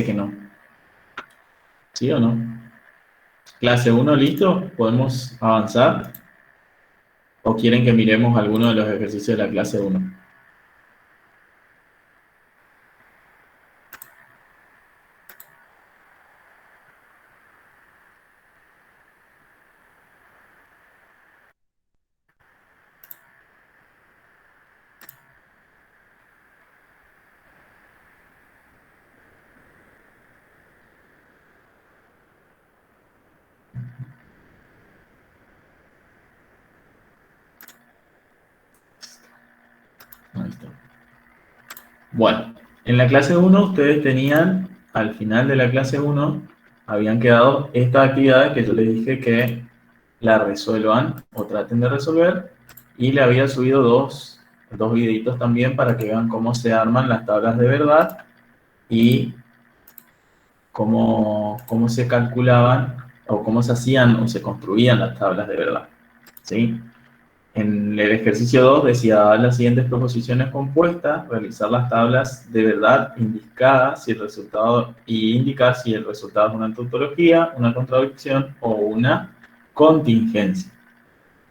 que no. ¿Sí o no? Clase 1, ¿listo? ¿Podemos avanzar? ¿O quieren que miremos alguno de los ejercicios de la clase 1? Ahí está. Bueno, en la clase 1 ustedes tenían, al final de la clase 1, habían quedado estas actividades que yo les dije que la resuelvan o traten de resolver, y le había subido dos videitos también para que vean cómo se arman las tablas de verdad y cómo se calculaban o cómo se hacían o se construían las tablas de verdad. ¿Sí? En el ejercicio 2 decía dar las siguientes proposiciones compuestas, realizar las tablas de verdad indicadas si el resultado, y indicar si el resultado es una tautología, una contradicción o una contingencia.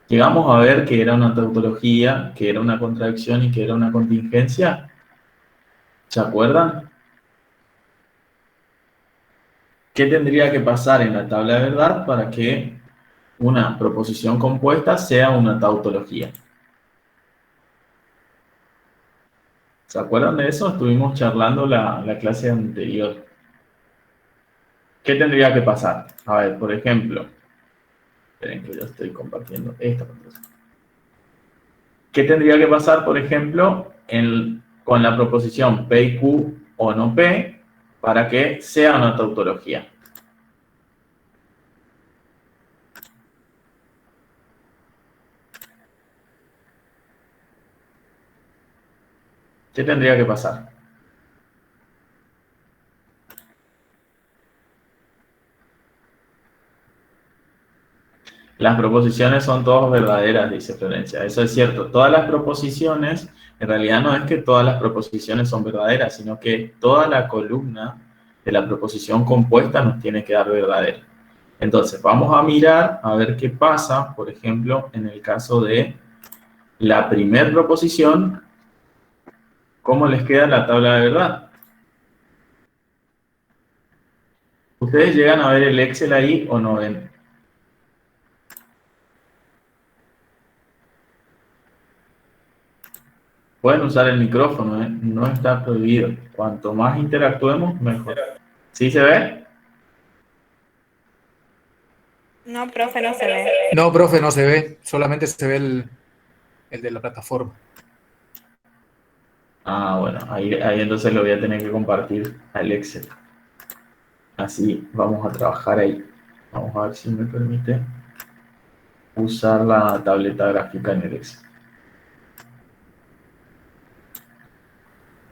Llegamos a ver que era una tautología, que era una contradicción y que era una contingencia. ¿Se acuerdan? ¿Qué tendría que pasar en la tabla de verdad para que una proposición compuesta sea una tautología? ¿Se acuerdan de eso? Estuvimos charlando la clase anterior. ¿Qué tendría que pasar? A ver, por ejemplo, esperen que yo estoy compartiendo esta pantalla. ¿Qué tendría que pasar, por ejemplo, con la proposición P y Q o no P para que sea una tautología? ¿Qué tendría que pasar? Las proposiciones son todas verdaderas, dice Florencia. Eso es cierto. Todas las proposiciones, en realidad no es que todas las proposiciones son verdaderas, sino que toda la columna de la proposición compuesta nos tiene que dar verdadera. Entonces, vamos a mirar a ver qué pasa, por ejemplo, en el caso de la primera proposición, cómo les queda la tabla de verdad. ¿Ustedes llegan a ver el Excel ahí o no ven? Pueden usar el micrófono, ¿eh? No está prohibido. Cuanto más interactuemos, mejor. ¿Sí se ve? No, profe, no se ve. No, profe, no se ve, solamente se ve el de la plataforma. Ah, bueno, ahí entonces lo voy a tener que compartir al Excel. Así vamos a trabajar ahí. Vamos a ver si me permite usar la tableta gráfica en el Excel.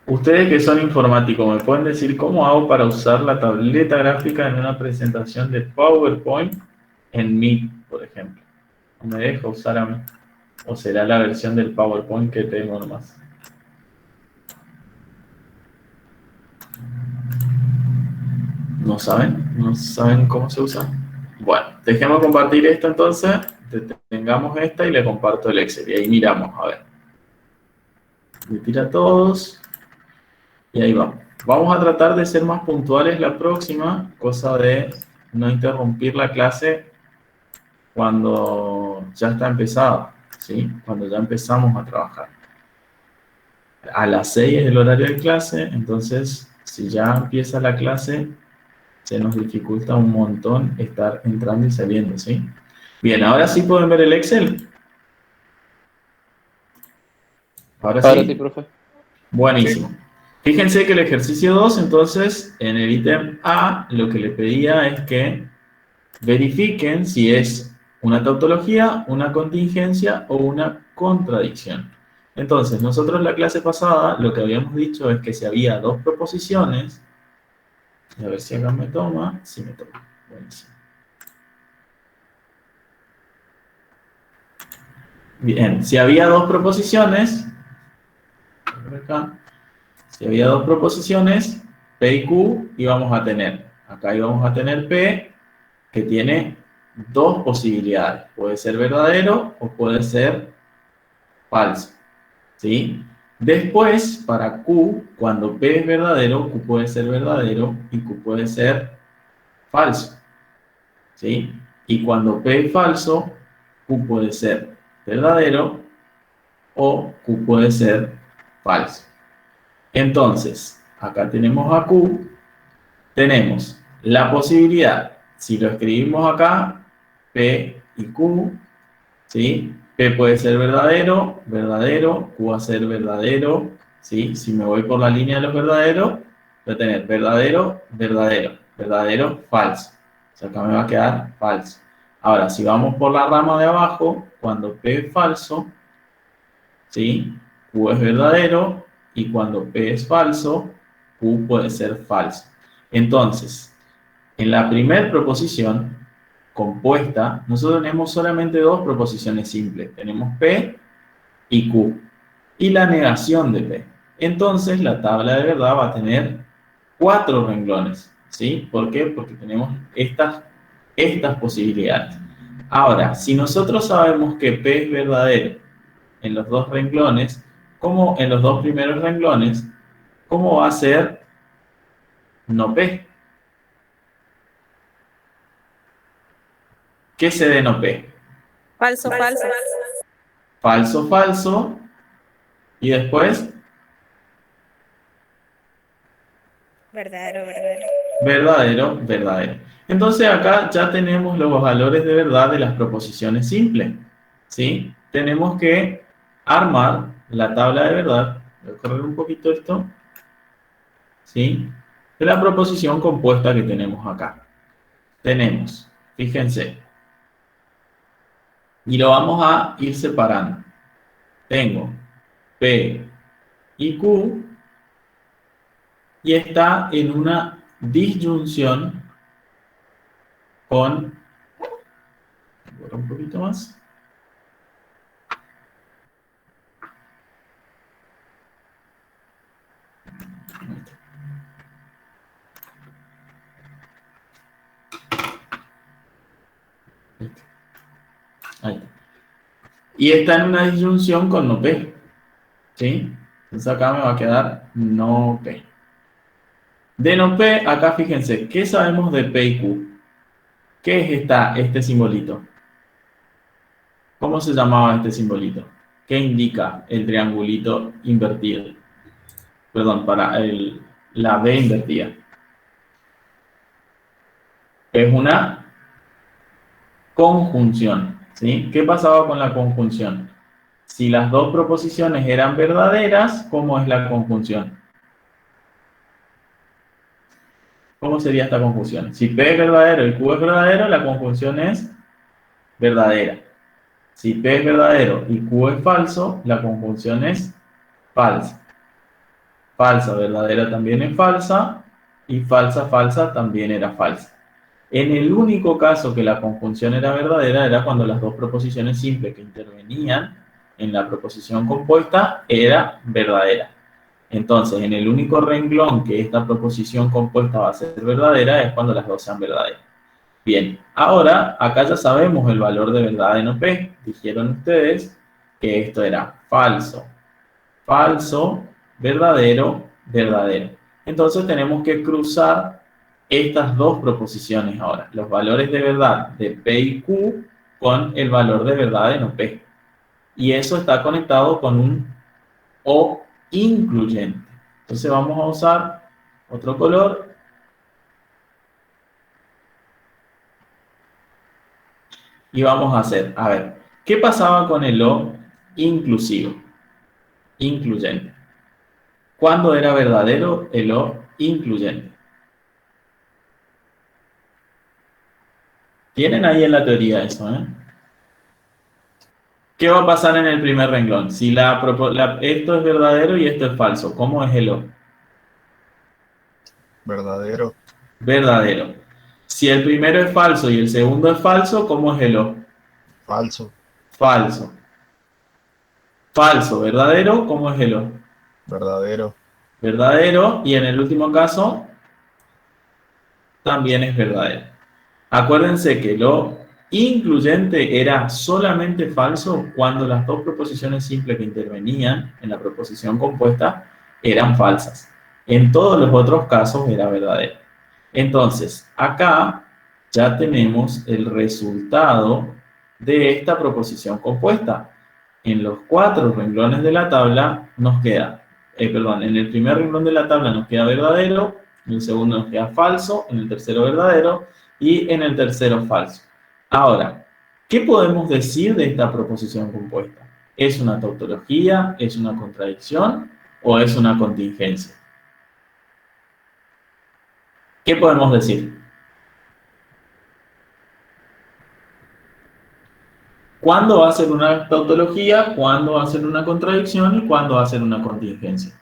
Ustedes que son informáticos, ¿me pueden decir cómo hago para usar la tableta gráfica en una presentación de PowerPoint en Meet, por ejemplo? ¿No me deja usar a mí? ¿O será la versión del PowerPoint que tengo nomás? ¿No saben? ¿No saben cómo se usa? Bueno, dejemos compartir esto entonces. Tengamos esta y le comparto el Excel. Y ahí miramos, a ver. Me tira a todos. Y ahí vamos. Vamos a tratar de ser más puntuales la próxima, cosa de no interrumpir la clase cuando ya está empezada, ¿sí? Cuando ya empezamos a trabajar. A las 6 es el horario de clase, entonces si ya empieza la clase, se nos dificulta un montón estar entrando y saliendo, ¿sí? Bien, ahora sí pueden ver el Excel. Ahora Ahora sí, sí. profe. Buenísimo. Fíjense que el ejercicio 2, entonces, en el ítem A, lo que le pedía es que verifiquen si es una tautología, una contingencia o una contradicción. Entonces, nosotros la clase pasada lo que habíamos dicho es que si había dos proposiciones, a ver si acá me toma, sí me toma. Buenísimo. Bien, si había dos proposiciones, acá, si había dos proposiciones, P y Q íbamos a tener, acá íbamos a tener P, que tiene dos posibilidades. Puede ser verdadero o puede ser falso, ¿sí? Después, para Q, cuando P es verdadero, Q puede ser verdadero y Q puede ser falso, ¿sí? Y cuando P es falso, Q puede ser verdadero o Q puede ser falso. Entonces, acá tenemos a Q, tenemos la posibilidad, si lo escribimos acá, P y Q, ¿sí? P puede ser verdadero, verdadero, Q va a ser verdadero, ¿sí? Si me voy por la línea de los verdaderos, voy a tener verdadero, verdadero, verdadero, falso. O sea, acá me va a quedar falso. Ahora, si vamos por la rama de abajo, cuando P es falso, ¿sí? Q es verdadero y cuando P es falso, Q puede ser falso. Entonces, en la primera proposición compuesta, nosotros tenemos solamente dos proposiciones simples. Tenemos P y Q. Y la negación de P. Entonces, la tabla de verdad va a tener 4 renglones. ¿Sí? ¿Por qué? Porque tenemos estas posibilidades. Ahora, si nosotros sabemos que P es verdadero en los dos renglones, como en los dos primeros renglones, ¿cómo va a ser no P? ¿Qué se de no P? Falso, falso. Falso, falso, y después Verdadero, verdadero. verdadero, verdadero. Entonces acá ya tenemos los valores de verdad de las proposiciones simples, ¿sí? Tenemos que armar la tabla de verdad, voy a correr un poquito esto, ¿sí? De la proposición compuesta que tenemos acá. Tenemos, fíjense, y lo vamos a ir separando. Tengo P y Q, y está en una disyunción con, un poquito más, ahí está. Y está en una disyunción con no P, ¿sí? Entonces acá me va a quedar no P. De no P, acá fíjense, ¿qué sabemos de P y Q? ¿Qué es este simbolito? ¿Cómo se llamaba este simbolito? ¿Qué indica el triangulito invertido? Perdón, para la B invertida. Es una conjunción, ¿sí? ¿Qué pasaba con la conjunción? Si las dos proposiciones eran verdaderas, ¿cómo es la conjunción? ¿Cómo sería esta conjunción? Si P es verdadero y Q es verdadero, la conjunción es verdadera. Si P es verdadero y Q es falso, la conjunción es falsa. Falsa, verdadera también es falsa, y falsa, falsa también era falsa. En el único caso que la conjunción era verdadera era cuando las dos proposiciones simples que intervenían en la proposición compuesta era verdadera. Entonces, en el único renglón que esta proposición compuesta va a ser verdadera es cuando las dos sean verdaderas. Bien, ahora acá ya sabemos el valor de verdad en OP. Dijeron ustedes que esto era falso, falso, verdadero, verdadero. Entonces tenemos que cruzar estas dos proposiciones ahora, los valores de verdad de P y Q con el valor de verdad en OP. Y eso está conectado con un O incluyente. Entonces vamos a usar otro color y vamos a hacer, a ver, ¿qué pasaba con el O inclusivo? Incluyente. ¿Cuándo era verdadero el O incluyente? Tienen ahí en la teoría eso, ¿eh? ¿Qué va a pasar en el primer renglón? Si esto es verdadero y esto es falso, ¿cómo es el O? Verdadero. Verdadero. Si el primero es falso y el segundo es falso, ¿cómo es el O? Falso. Falso. Falso, verdadero, ¿cómo es el O? Verdadero. Verdadero, y en el último caso, también es verdadero. Acuérdense que lo incluyente era solamente falso cuando las dos proposiciones simples que intervenían en la proposición compuesta eran falsas. En todos los otros casos era verdadero. Entonces, acá ya tenemos el resultado de esta proposición compuesta. En los 4 renglones de la tabla nos queda, en el primer renglón de la tabla nos queda verdadero, en el segundo nos queda falso, en el tercero verdadero y en el tercero falso. Ahora, ¿qué podemos decir de esta proposición compuesta? ¿Es una tautología? ¿Es una contradicción? ¿O es una contingencia? ¿Qué podemos decir? ¿Cuándo va a ser una tautología? ¿Cuándo va a ser una contradicción? ¿Y cuándo va a ser una contingencia?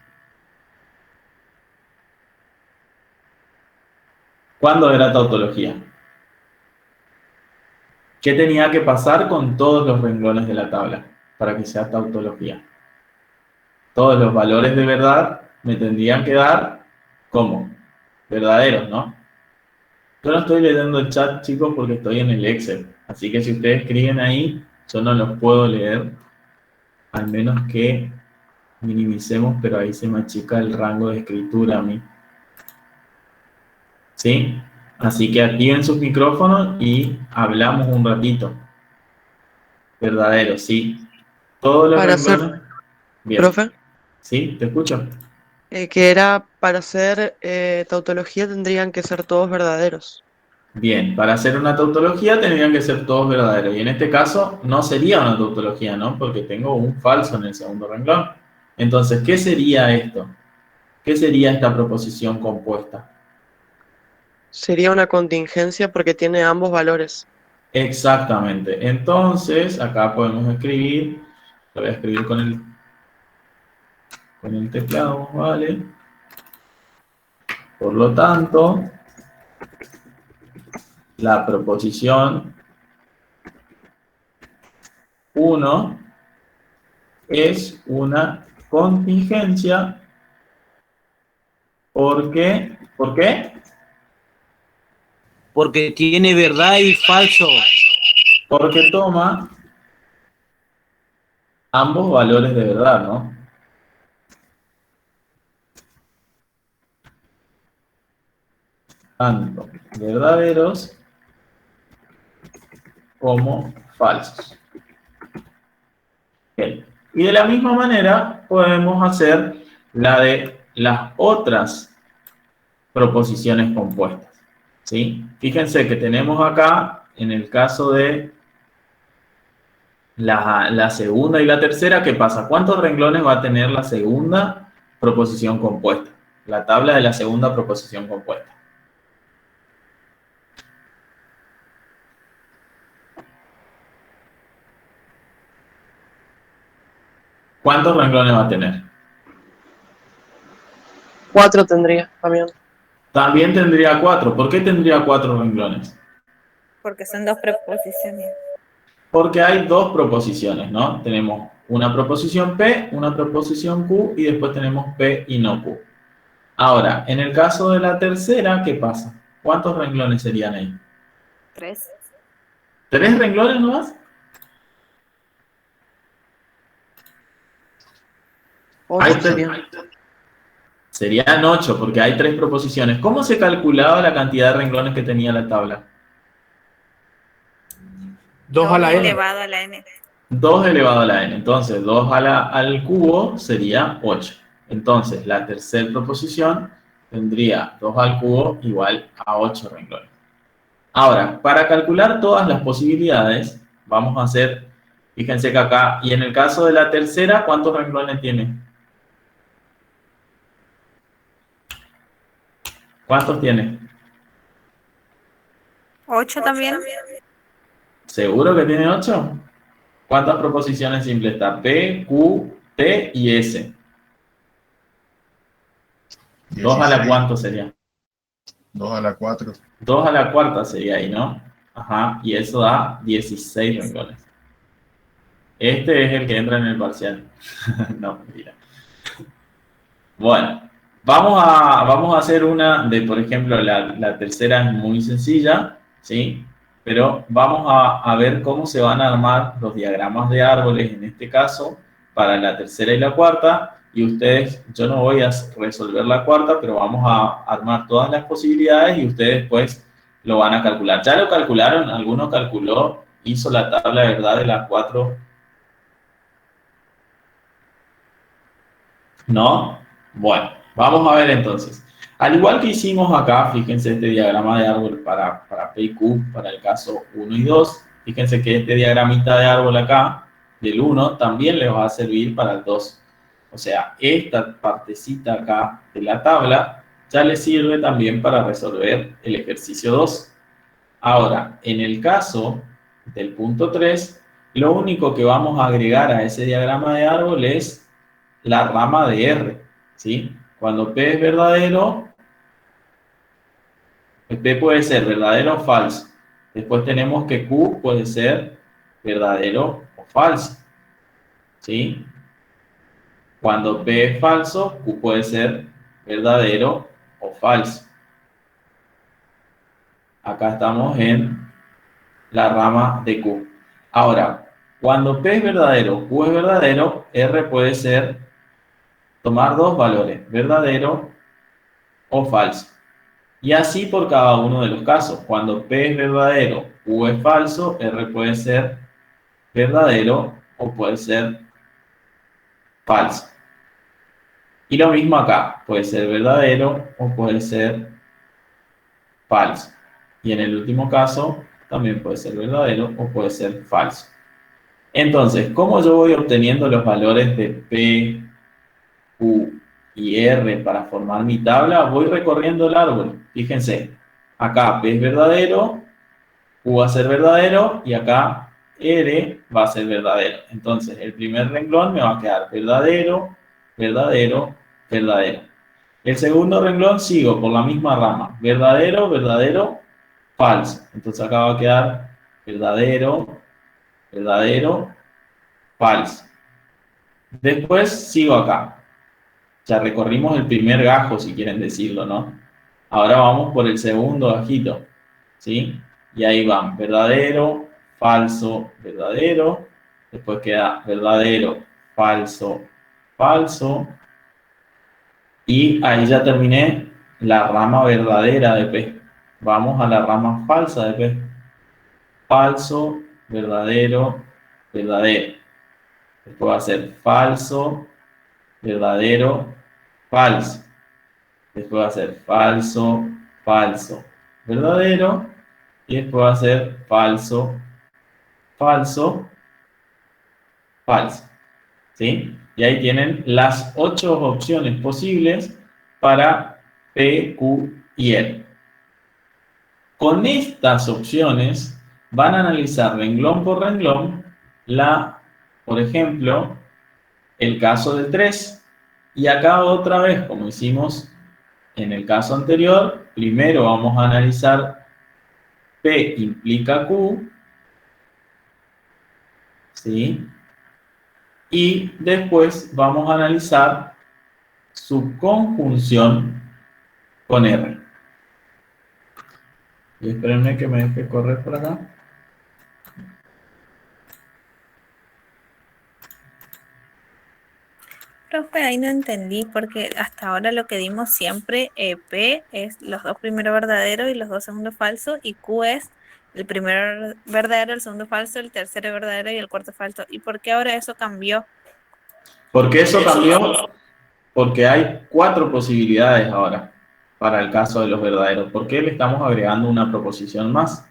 ¿Cuándo era tautología? ¿Qué tenía que pasar con todos los renglones de la tabla para que sea tautología? Todos los valores de verdad me tendrían que dar, ¿cómo? Verdaderos, ¿no? Yo no estoy leyendo el chat, chicos, porque estoy en el Excel. Así que si ustedes escriben ahí, yo no los puedo leer, al menos que minimicemos, pero ahí se me achica el rango de escritura a mí. ¿Sí? Así que activen sus micrófonos y hablamos un ratito. Verdadero, sí. Todos los Para hacer, renglones. Bien. profe, ¿Sí? ¿Te escucho? que era para hacer tautología tendrían que ser todos verdaderos. Bien, para hacer una tautología tendrían que ser todos verdaderos. Y en este caso no sería una tautología, ¿no? Porque tengo un falso en el segundo renglón. Entonces, ¿qué sería esto? ¿Qué sería esta proposición compuesta? Sería una contingencia porque tiene ambos valores. Exactamente. Entonces, acá podemos escribir, lo voy a escribir con el teclado, ¿vale? Por lo tanto, la proposición 1 es una contingencia. ¿Por qué? ¿Por qué? Porque tiene verdad y falso. Porque toma ambos valores de verdad, ¿no? Tanto verdaderos como falsos. Bien. Y de la misma manera podemos hacer la de las otras proposiciones compuestas, ¿sí? Fíjense que tenemos acá, en el caso de la segunda y la tercera, ¿qué pasa? ¿Cuántos renglones va a tener la segunda proposición compuesta? La tabla de la segunda proposición compuesta. ¿Cuántos renglones va a tener? 4 tendría también. También tendría 4. ¿Por qué tendría 4 renglones? Porque son dos preposiciones. Porque hay dos proposiciones, ¿no? Tenemos una proposición P, una proposición Q y después tenemos P y no Q. Ahora, en el caso de la tercera, ¿qué pasa? ¿Cuántos renglones serían ahí? 3. ¿3 renglones nomás? 8 serían. Serían 8 porque hay 3 proposiciones. ¿Cómo se calculaba la cantidad de renglones que tenía la tabla? 2 a la n. elevado a la n. 2 elevado a la n. Entonces, 2 al cubo sería 8. Entonces, la tercera proposición tendría 2 al cubo igual a 8 renglones. Ahora, para calcular todas las posibilidades, vamos a hacer, fíjense que acá, y en el caso de la tercera, ¿cuántos renglones tiene? ¿Cuántos tiene? 8 también. ¿Seguro que tiene 8? ¿Cuántas proposiciones simples está? P, Q, T y S. 2 a la cuánto sería? 2 a la 4. 2 a la cuarta sería ahí, ¿no? Ajá, y eso da 16 renglones. Este es el que entra en el parcial. No, mentira. Bueno, Vamos a hacer una de, por ejemplo, la tercera es muy sencilla, ¿sí? Pero vamos a ver cómo se van a armar los diagramas de árboles, en este caso, para la tercera y la cuarta. Y ustedes, yo no voy a resolver la cuarta, pero vamos a armar todas las posibilidades y ustedes pues lo van a calcular. ¿Ya lo calcularon? ¿Alguno calculó, hizo la tabla de verdad de las cuatro? ¿No? Bueno, vamos a ver entonces. Al igual que hicimos acá, fíjense este diagrama de árbol para P y Q, para el caso 1 y 2. Fíjense que este diagramita de árbol acá, del 1, también les va a servir para el 2. O sea, esta partecita acá de la tabla ya les sirve también para resolver el ejercicio 2. Ahora, en el caso del punto 3, lo único que vamos a agregar a ese diagrama de árbol es la rama de R, ¿sí? Cuando P es verdadero, P puede ser verdadero o falso. Después tenemos que Q puede ser verdadero o falso, ¿sí? Cuando P es falso, Q puede ser verdadero o falso. Acá estamos en la rama de Q. Ahora, cuando P es verdadero, Q es verdadero, R puede ser, tomar dos valores, verdadero o falso. Y así por cada uno de los casos. Cuando P es verdadero, Q es falso, R puede ser verdadero o puede ser falso. Y lo mismo acá, puede ser verdadero o puede ser falso. Y en el último caso, también puede ser verdadero o puede ser falso. Entonces, ¿cómo yo voy obteniendo los valores de P, Q y R para formar mi tabla? Voy recorriendo el árbol. Fíjense, acá P es verdadero, Q va a ser verdadero y acá R va a ser verdadero. Entonces, el primer renglón me va a quedar verdadero, verdadero, verdadero. El segundo renglón sigo por la misma rama. Verdadero, verdadero, falso. Entonces acá va a quedar verdadero, verdadero, falso. Después sigo acá. Ya recorrimos el primer gajo, si quieren decirlo, ¿no? Ahora vamos por el segundo gajito, ¿sí? Y ahí van, verdadero, falso, verdadero. Después queda verdadero, falso, falso. Y ahí ya terminé la rama verdadera de P. Vamos a la rama falsa de P. Falso, verdadero, verdadero. Después va a ser falso, verdadero, falso. Después va a ser falso, falso, verdadero. Y después va a ser falso, falso, falso. ¿Sí? Y ahí tienen las 8 opciones posibles para P, Q y R. Con estas opciones van a analizar renglón por renglón por ejemplo, el caso de 3. Y acá otra vez, como hicimos en el caso anterior, primero vamos a analizar P implica Q, ¿sí? Y después vamos a analizar su conjunción con R. Y espérenme que me deje correr por acá. Profe, ahí no entendí porque hasta ahora lo que dimos siempre, P es los dos primeros verdaderos y los dos segundos falsos, y Q es el primero verdadero, el segundo falso, el tercero verdadero y el cuarto falso. ¿Y por qué ahora eso cambió? ¿Por qué eso cambió? Porque hay 4 posibilidades ahora para el caso de los verdaderos. ¿Por qué le estamos agregando una proposición más?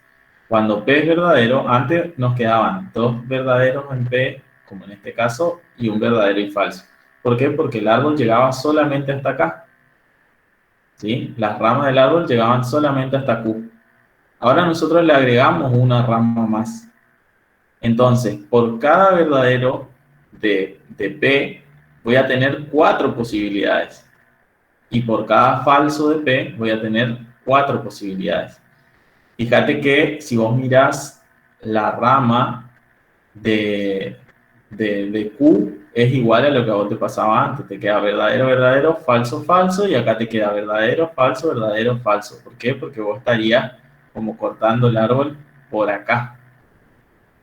Cuando P es verdadero, antes nos quedaban 2 verdaderos en P, como en este caso, y un verdadero y falso. ¿Por qué? Porque el árbol llegaba solamente hasta acá, ¿sí? Las ramas del árbol llegaban solamente hasta Q. Ahora nosotros le agregamos una rama más. Entonces, por cada verdadero de P, voy a tener 4 posibilidades. Y por cada falso de P, voy a tener 4 posibilidades. Fíjate que si vos mirás la rama de de Q es igual a lo que a vos te pasaba antes. Te queda verdadero, verdadero, falso, falso, y acá te queda verdadero, falso, verdadero, falso. ¿Por qué? Porque vos estarías como cortando el árbol por acá.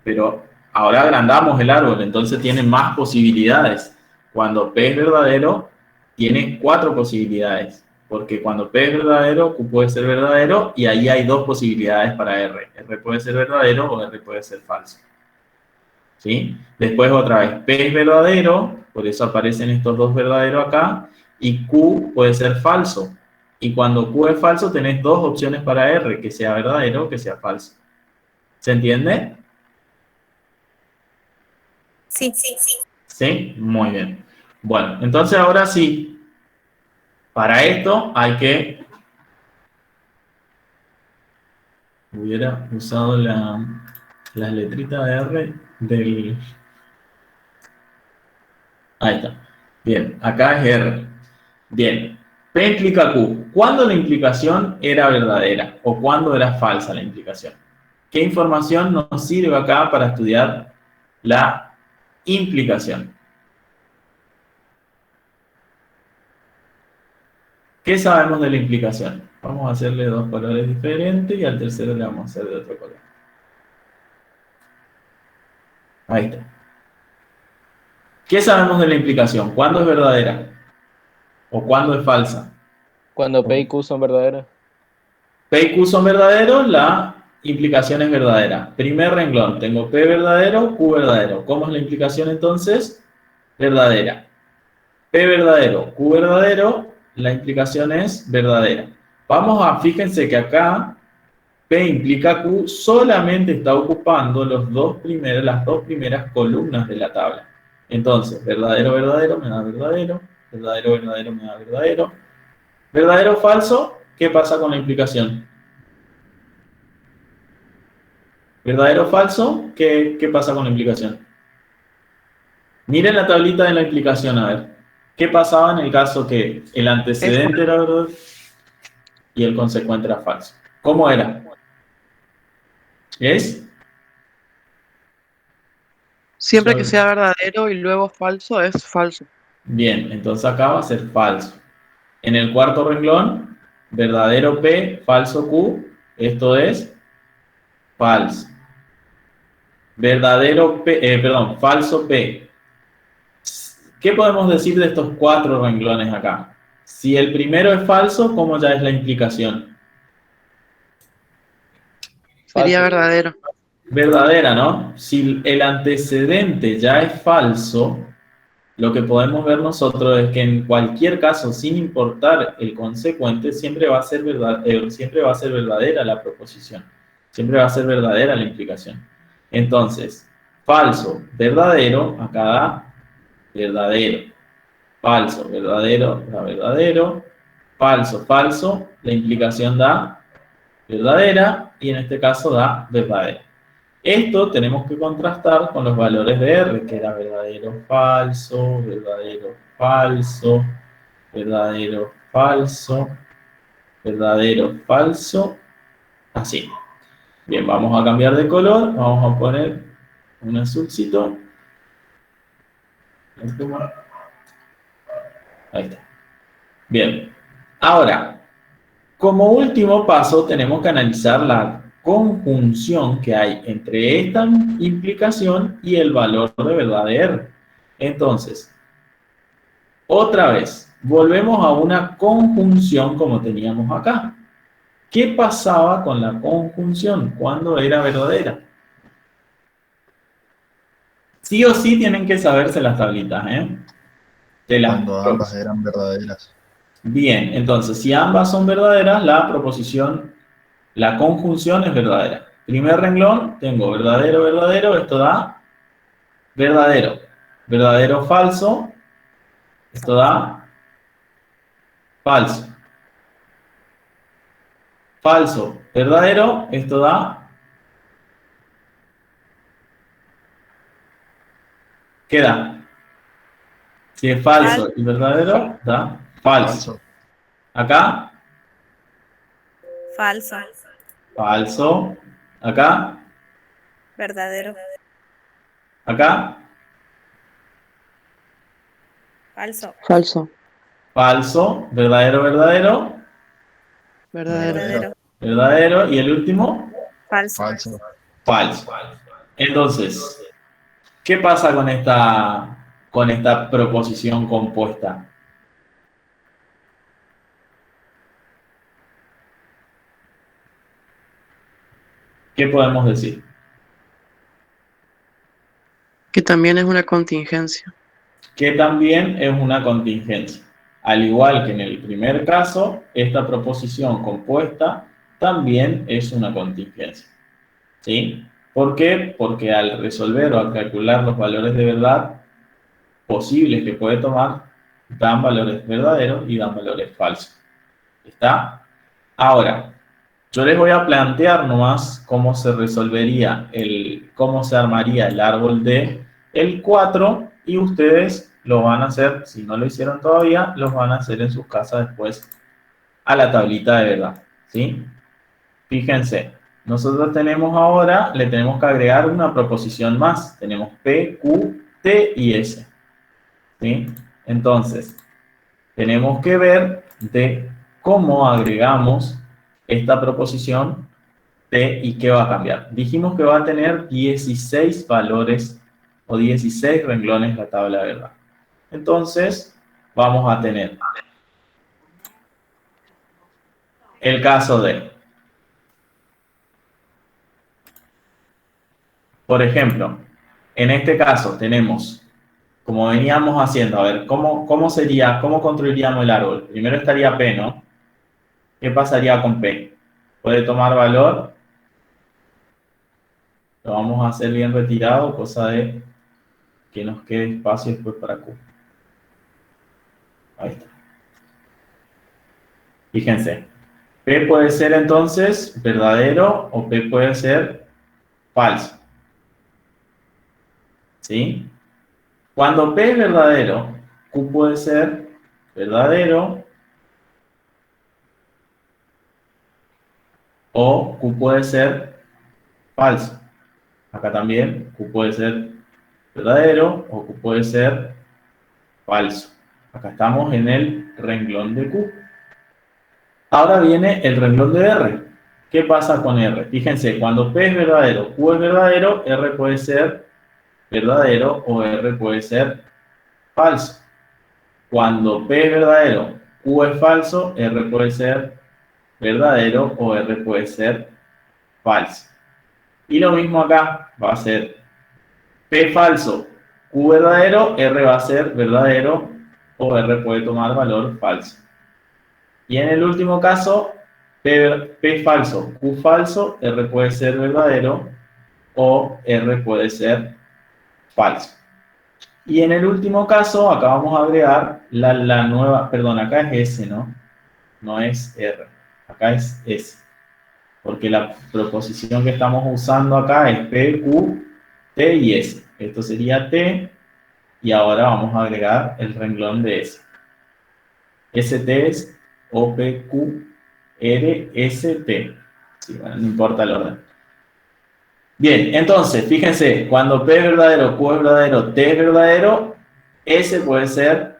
Pero ahora agrandamos el árbol, entonces tiene más posibilidades. Cuando P es verdadero, tiene 4 posibilidades. Porque cuando P es verdadero, Q puede ser verdadero, y ahí hay 2 posibilidades para R. R puede ser verdadero o R puede ser falso. ¿Sí? Después otra vez, P es verdadero, por eso aparecen estos 2 verdaderos acá, y Q puede ser falso. Y cuando Q es falso, tenés 2 opciones para R, que sea verdadero o que sea falso. ¿Se entiende? Sí. ¿Sí? Muy bien. Bueno, entonces ahora sí, para esto hay que... Hubiera usado las letritas de R del... Ahí está. Bien, acá es R. Bien, P implica Q. ¿Cuándo la implicación era verdadera o cuándo era falsa la implicación? ¿Qué información nos sirve acá para estudiar la implicación? ¿Qué sabemos de la implicación? Vamos a hacerle 2 colores diferentes y al tercero le vamos a hacer de otro color. Ahí está. ¿Qué sabemos de la implicación? ¿Cuándo es verdadera? ¿O cuándo es falsa? Cuando P y Q son verdaderas. P y Q son verdaderos, la implicación es verdadera. Primer renglón, tengo P verdadero, Q verdadero. ¿Cómo es la implicación entonces? Verdadera. P verdadero, Q verdadero, la implicación es verdadera. Fíjense que acá P implica Q solamente está ocupando las 2 primeras columnas de la tabla. Entonces, verdadero, verdadero, me da verdadero. Verdadero, verdadero, me da verdadero. Verdadero, falso, ¿qué pasa con la implicación? Verdadero, falso, ¿qué pasa con la implicación? Miren la tablita de la implicación, a ver. ¿Qué pasaba en el caso que el antecedente era verdadero y el consecuente era falso? ¿Cómo era? ¿Es? Siempre que sea verdadero y luego falso, es falso. Bien, entonces acá va a ser falso. En el cuarto renglón, verdadero P, falso Q, esto es falso. Verdadero P, falso P. ¿Qué podemos decir de estos 4 renglones acá? Si el primero es falso, ¿cómo ya es la implicación? Sería Falso. verdadero. Verdadera, ¿no? Si el antecedente ya es falso, lo que podemos ver nosotros es que en cualquier caso, sin importar el consecuente, siempre va a ser verdadera la proposición. Siempre va a ser verdadera la implicación. Entonces, falso, verdadero, acá da verdadero. Falso, verdadero, da verdadero. Falso, falso, la implicación da verdadera y en este caso da verdadera. Esto tenemos que contrastar con los valores de R, que era verdadero, falso, verdadero, falso, verdadero, falso, verdadero, falso, así. Bien, vamos a cambiar de color, vamos a poner un azulcito. Ahí está. Bien, ahora, como último paso tenemos que analizar la conjunción que hay entre esta implicación y el valor de verdad de R. Entonces, otra vez, volvemos a una conjunción como teníamos acá. ¿Qué pasaba con la conjunción cuando era verdadera? Sí o sí tienen que saberse las tablitas, ¿eh? Cuando ambas eran verdaderas. Bien, entonces, si ambas son verdaderas, la conjunción es verdadera. Primer renglón, tengo verdadero, verdadero, esto da verdadero. Verdadero, falso, esto da falso. Falso, verdadero, esto da... ¿Qué da? Si es falso y verdadero, da falso. Falso. Acá, Falso. falso. Acá, Verdadero. acá, Falso. Falso. Falso. Verdadero, verdadero. Verdadero. Verdadero. Verdadero. Y el último, Falso. Falso. falso. Entonces, ¿qué pasa con esta proposición compuesta? ¿Qué podemos decir? Que también es una contingencia. Que también es una contingencia. Al igual que en el primer caso, esta proposición compuesta también es una contingencia. ¿Sí? ¿Por qué? Porque al resolver o al calcular los valores de verdad posibles que puede tomar, dan valores verdaderos y dan valores falsos. ¿Está? Ahora, yo les voy a plantear nomás cómo se resolvería, cómo se armaría el árbol de el 4 y ustedes lo van a hacer, si no lo hicieron todavía, los van a hacer en sus casas después a la tablita de verdad. ¿Sí? Fíjense, nosotros tenemos ahora, le tenemos que agregar una proposición más. Tenemos P, Q, T y S. ¿Sí? Entonces, tenemos que ver de cómo agregamos esta proposición T y qué va a cambiar. Dijimos que va a tener 16 valores o 16 renglones la tabla de verdad. Entonces, vamos a tener el caso de, por ejemplo, en este caso tenemos, como veníamos haciendo, a ver, ¿cómo sería, cómo construiríamos el árbol? Primero estaría P, ¿no? ¿Qué pasaría con P? ¿Puede tomar valor? Lo vamos a hacer bien retirado, cosa de que nos quede espacio después para Q. Ahí está. Fíjense, P puede ser entonces verdadero o P puede ser falso. ¿Sí? Cuando P es verdadero, Q puede ser verdadero o Q puede ser falso. Acá también Q puede ser verdadero o Q puede ser falso. Acá estamos en el renglón de Q. Ahora viene el renglón de R. ¿Qué pasa con R? Fíjense, cuando P es verdadero, Q es verdadero, R puede ser verdadero o R puede ser falso. Cuando P es verdadero, Q es falso, R puede ser verdadero o R puede ser falso. Y lo mismo acá, va a ser P falso, Q verdadero, R va a ser verdadero o R puede tomar valor falso. Y en el último caso, P falso, Q falso, R puede ser verdadero o R puede ser falso. Y en el último caso, acá vamos a agregar la nueva, perdón, acá es S, ¿no? No es R, acá es S. Porque la proposición que estamos usando acá es P, Q, T y S. Esto sería T y ahora vamos a agregar el renglón de S. ST es O, P, Q, R, S, T. Sí, bueno, no importa el orden. Bien, entonces, fíjense, cuando P es verdadero, Q es verdadero, T es verdadero, S puede ser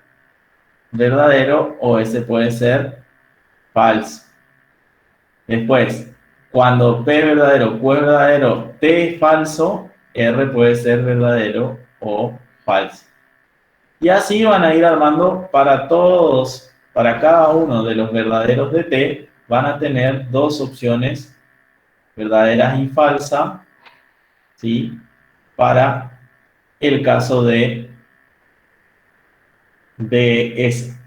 verdadero o S puede ser falso. Después, cuando P es verdadero, Q es verdadero, T es falso, R puede ser verdadero o falso. Y así van a ir armando para todos, para cada uno de los verdaderos de T, van a tener dos opciones, verdaderas y falsas, ¿sí? Para el caso de S.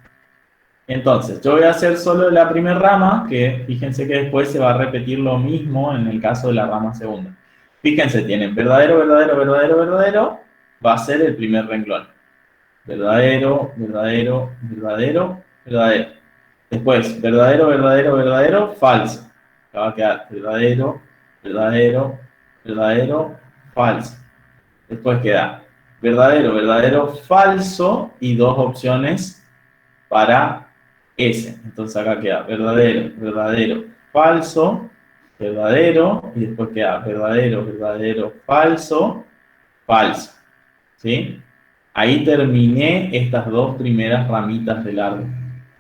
Entonces, yo voy a hacer solo la primera rama, que fíjense que después se va a repetir lo mismo en el caso de la rama segunda. Fíjense, tienen verdadero, verdadero, verdadero, verdadero, va a ser el primer renglón. Verdadero, verdadero, verdadero, verdadero. Después, verdadero, verdadero, verdadero, falso. Acá va a quedar verdadero, verdadero, verdadero, falso. Después queda verdadero, verdadero, falso y dos opciones para S. Entonces acá queda verdadero, verdadero, falso, verdadero, y después queda verdadero, verdadero, falso, falso. ¿Sí? Ahí terminé estas dos primeras ramitas del árbol.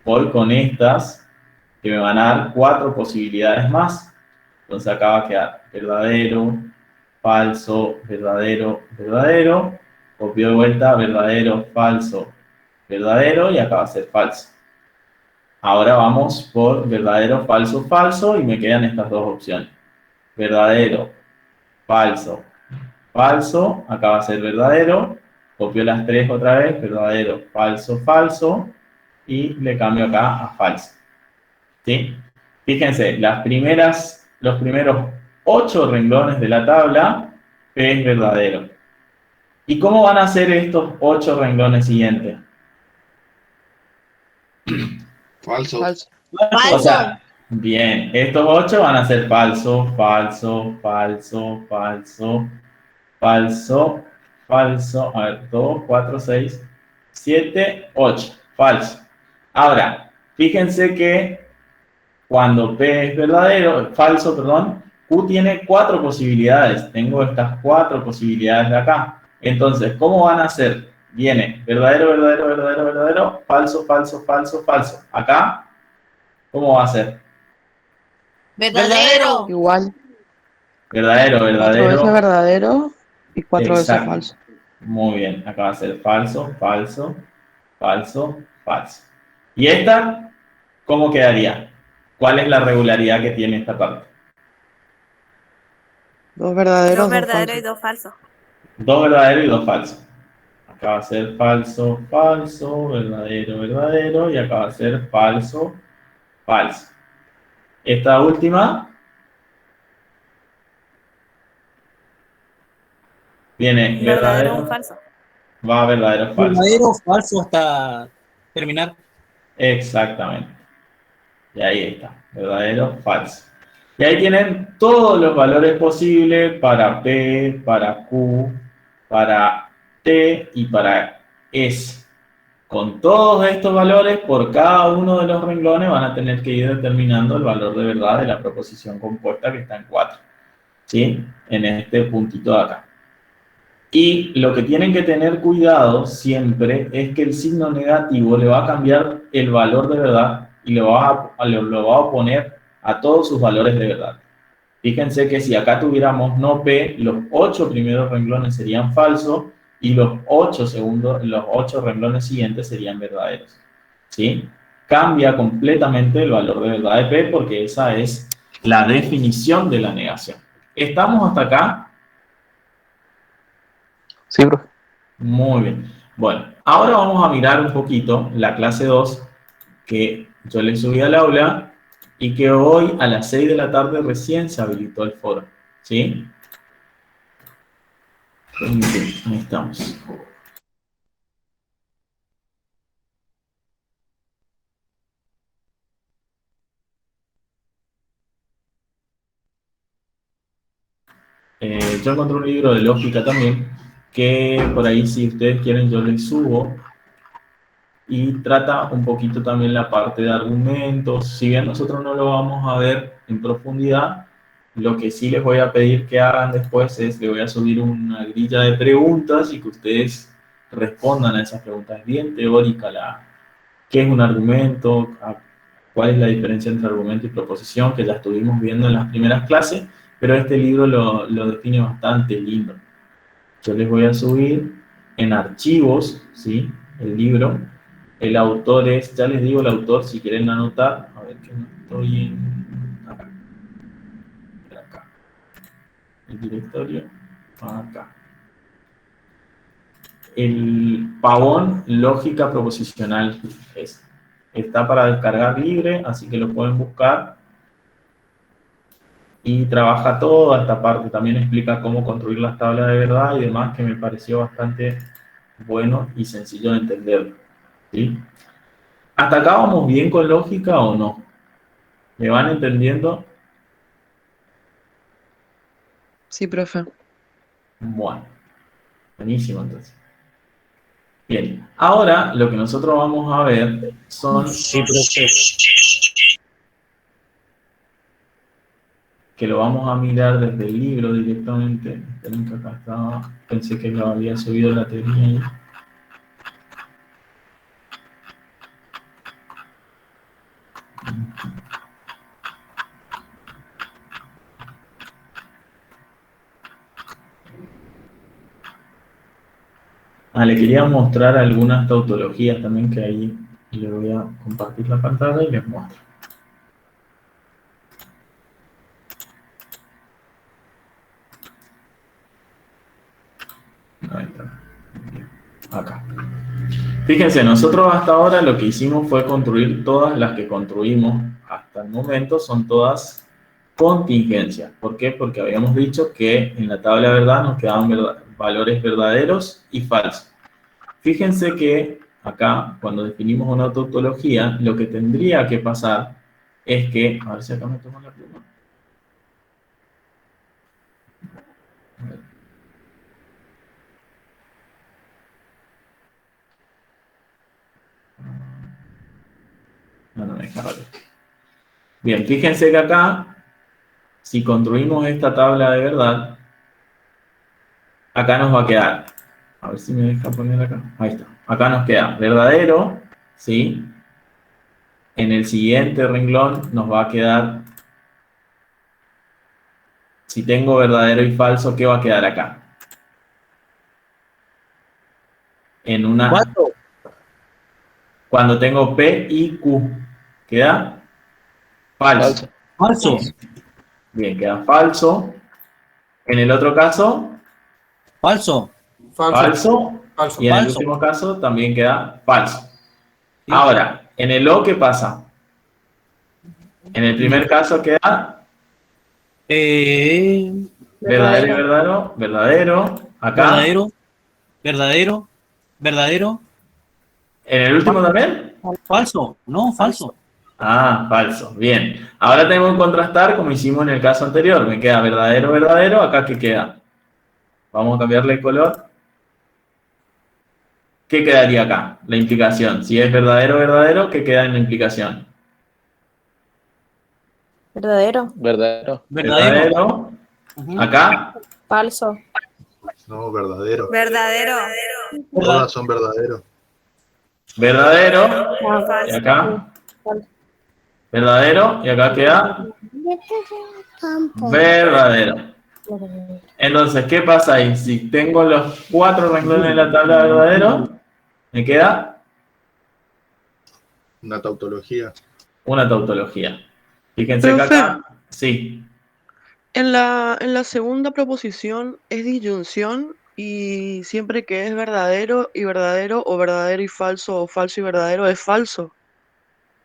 Voy con estas que me van a dar 4 posibilidades más. Entonces acá va a quedar verdadero, falso, verdadero, verdadero. Copio de vuelta, verdadero, falso, verdadero, y acá va a ser falso. Ahora vamos por verdadero, falso, falso, y me quedan estas dos opciones. Verdadero, falso, falso, acá va a ser verdadero. Copio las 3 otra vez, verdadero, falso, falso, y le cambio acá a falso. ¿Sí? Fíjense, los primeros 8 renglones de la tabla es verdadero. ¿Y cómo van a ser estos 8 renglones siguientes? Falso. Falso. O sea, bien, estos 8 van a ser falso, falso, falso, falso, falso, falso. A ver, 2, 4, 6, 7, 8. Falso. Ahora, fíjense que cuando P es verdadero, falso, perdón, Q tiene 4 posibilidades. Tengo estas 4 posibilidades de acá. Entonces, ¿cómo van a ser? Viene verdadero, verdadero, verdadero, verdadero, falso, falso, falso, falso. Acá, ¿cómo va a ser? Verdadero. Igual. Verdadero, 4 veces verdadero. verdadero y 4 veces Exacto. falso. Muy bien. Acá va a ser falso, falso, falso, falso. ¿Y esta? ¿Cómo quedaría? ¿Cuál es la regularidad que tiene esta parte? 2 verdaderos, Dos 2 verdaderos y falsos. dos falsos. 2 verdaderos y 2 falsos. Acá va a ser falso, falso, verdadero, verdadero, y acá va a ser falso, falso. Esta última viene Verdadero, un verdadero, falso. va a verdadero, falso. Verdadero o falso hasta terminar. Exactamente. Y ahí está, verdadero, falso. Y ahí tienen todos los valores posibles para P, para Q, para T y para S. Con todos estos valores, por cada uno de los renglones van a tener que ir determinando el valor de verdad de la proposición compuesta que está en 4. ¿Sí? En este puntito de acá. Y lo que tienen que tener cuidado siempre es que el signo negativo le va a cambiar el valor de verdad y lo va a oponer a todos sus valores de verdad. Fíjense que si acá tuviéramos no P, los 8 primeros renglones serían falsos y los 8 renglones siguientes serían verdaderos. ¿Sí? Cambia completamente el valor de verdad de P porque esa es la definición de la negación. ¿Estamos hasta acá? Sí, profe. Muy bien. Bueno, ahora vamos a mirar un poquito la clase 2 que yo les subí al aula y que hoy a las 6 de la tarde recién se habilitó el foro. ¿Sí? Ahí estamos. Yo encontré un libro de lógica también, que por ahí si ustedes quieren yo les subo, y trata un poquito también la parte de argumentos. Si bien nosotros no lo vamos a ver en profundidad, lo que sí les voy a pedir que hagan después es, les voy a subir una grilla de preguntas y que ustedes respondan a esas preguntas. Es bien teórica qué es un argumento, cuál es la diferencia entre argumento y proposición, que ya estuvimos viendo en las primeras clases, pero este libro lo define bastante lindo. Yo les voy a subir en archivos, ¿sí? El libro. El autor es, ya les digo el autor, si quieren anotar, a ver que no estoy en acá. El directorio, acá. El Pavón Lógica Proposicional está para descargar libre, así que lo pueden buscar. Y trabaja toda esta parte, también explica cómo construir las tablas de verdad y demás, que me pareció bastante bueno y sencillo de entender. ¿Sí? ¿Hasta acá vamos bien con lógica o no? ¿Me van entendiendo? Sí, profe. Bueno, buenísimo entonces. Bien, ahora lo que nosotros vamos a ver son, Sí, profe. que lo vamos a mirar desde el libro directamente. Esperen que acá estaba, pensé que lo había subido la teoría. le quería mostrar algunas tautologías también que ahí le voy a compartir la pantalla y les muestro. Ahí está. Acá. Fíjense, nosotros hasta ahora lo que hicimos fue construir todas las que construimos hasta el momento, son todas contingencias. ¿Por qué? Porque habíamos dicho que en la tabla de verdad nos quedaban valores verdaderos y falsos. Fíjense que acá, cuando definimos una tautología, lo que tendría que pasar es que, a ver si acá me tomo la pluma. No me deja ver. Bien, fíjense que acá, si construimos esta tabla de verdad, acá nos va a quedar, a ver si me deja poner acá, ahí está, acá nos queda verdadero, ¿sí? En el siguiente renglón nos va a quedar, si tengo verdadero y falso, ¿qué va a quedar acá? En una... ¿Cuánto? Cuando tengo P y Q, ¿queda? Falso. Falso. Bien, queda falso. En el otro caso, Falso. falso. Falso. Y en el Falso. último caso también queda falso. Sí. Ahora, en el O, ¿qué pasa? En el primer caso queda verdadero y verdadero, verdadero. Acá. Verdadero. Verdadero. Verdadero. ¿En el último también? Falso. No, falso. Ah, falso. Bien. Ahora tenemos que contrastar como hicimos en el caso anterior. Me queda verdadero, verdadero. Acá, ¿qué queda? Vamos a cambiarle el color. ¿Qué quedaría acá? La implicación. Si es verdadero, verdadero, ¿qué queda en la implicación? Verdadero. Verdadero. Verdadero. Verdadero. Ujú. Acá. Falso. No, verdadero. Verdadero. Todas son verdaderos. Verdadero. Y acá. Verdadero. Y acá queda verdadero. Entonces, ¿qué pasa ahí? Si tengo los 4 renglones de la tabla de verdadero, me queda Una tautología. una tautología. Fíjense que Profe. acá, sí, En la segunda proposición es disyunción y siempre que es verdadero y verdadero o verdadero y falso o falso y verdadero es falso.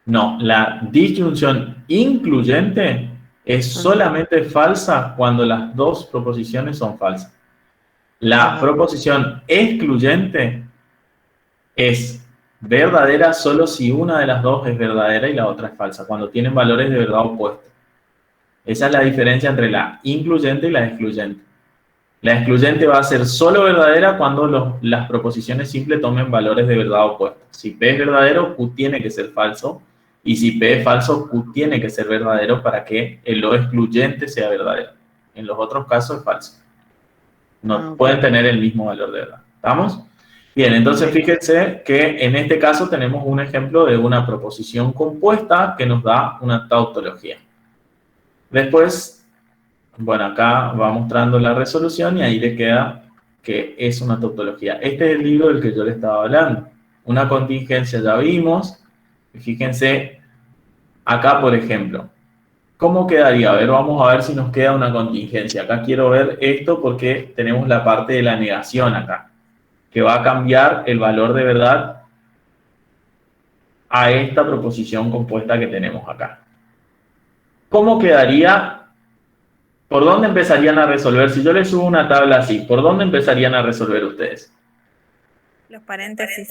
no, la disyunción incluyente es solamente falsa cuando las dos proposiciones son falsas. La proposición excluyente es verdadera solo si una de las dos es verdadera y la otra es falsa, cuando tienen valores de verdad opuestos. Esa es la diferencia entre la incluyente y la excluyente. La excluyente va a ser solo verdadera cuando las proposiciones simples tomen valores de verdad opuestos. Si P es verdadero, Q tiene que ser falso. Y si P es falso, Q tiene que ser verdadero para que lo excluyente sea verdadero. En los otros casos es falso. No pueden tener el mismo valor de verdad. ¿Estamos? Bien, entonces fíjense que en este caso tenemos un ejemplo de una proposición compuesta que nos da una tautología. Después, bueno, acá va mostrando la resolución y ahí le queda que es una tautología. Este es el libro del que yo le estaba hablando. Una contingencia ya vimos. Fíjense, acá por ejemplo, ¿cómo quedaría? A ver, vamos a ver si nos queda una contingencia. Acá quiero ver esto porque tenemos la parte de la negación acá, que va a cambiar el valor de verdad a esta proposición compuesta que tenemos acá. ¿Cómo quedaría? ¿Por dónde empezarían a resolver? Si yo les subo una tabla así, ¿por dónde empezarían a resolver ustedes? Los paréntesis.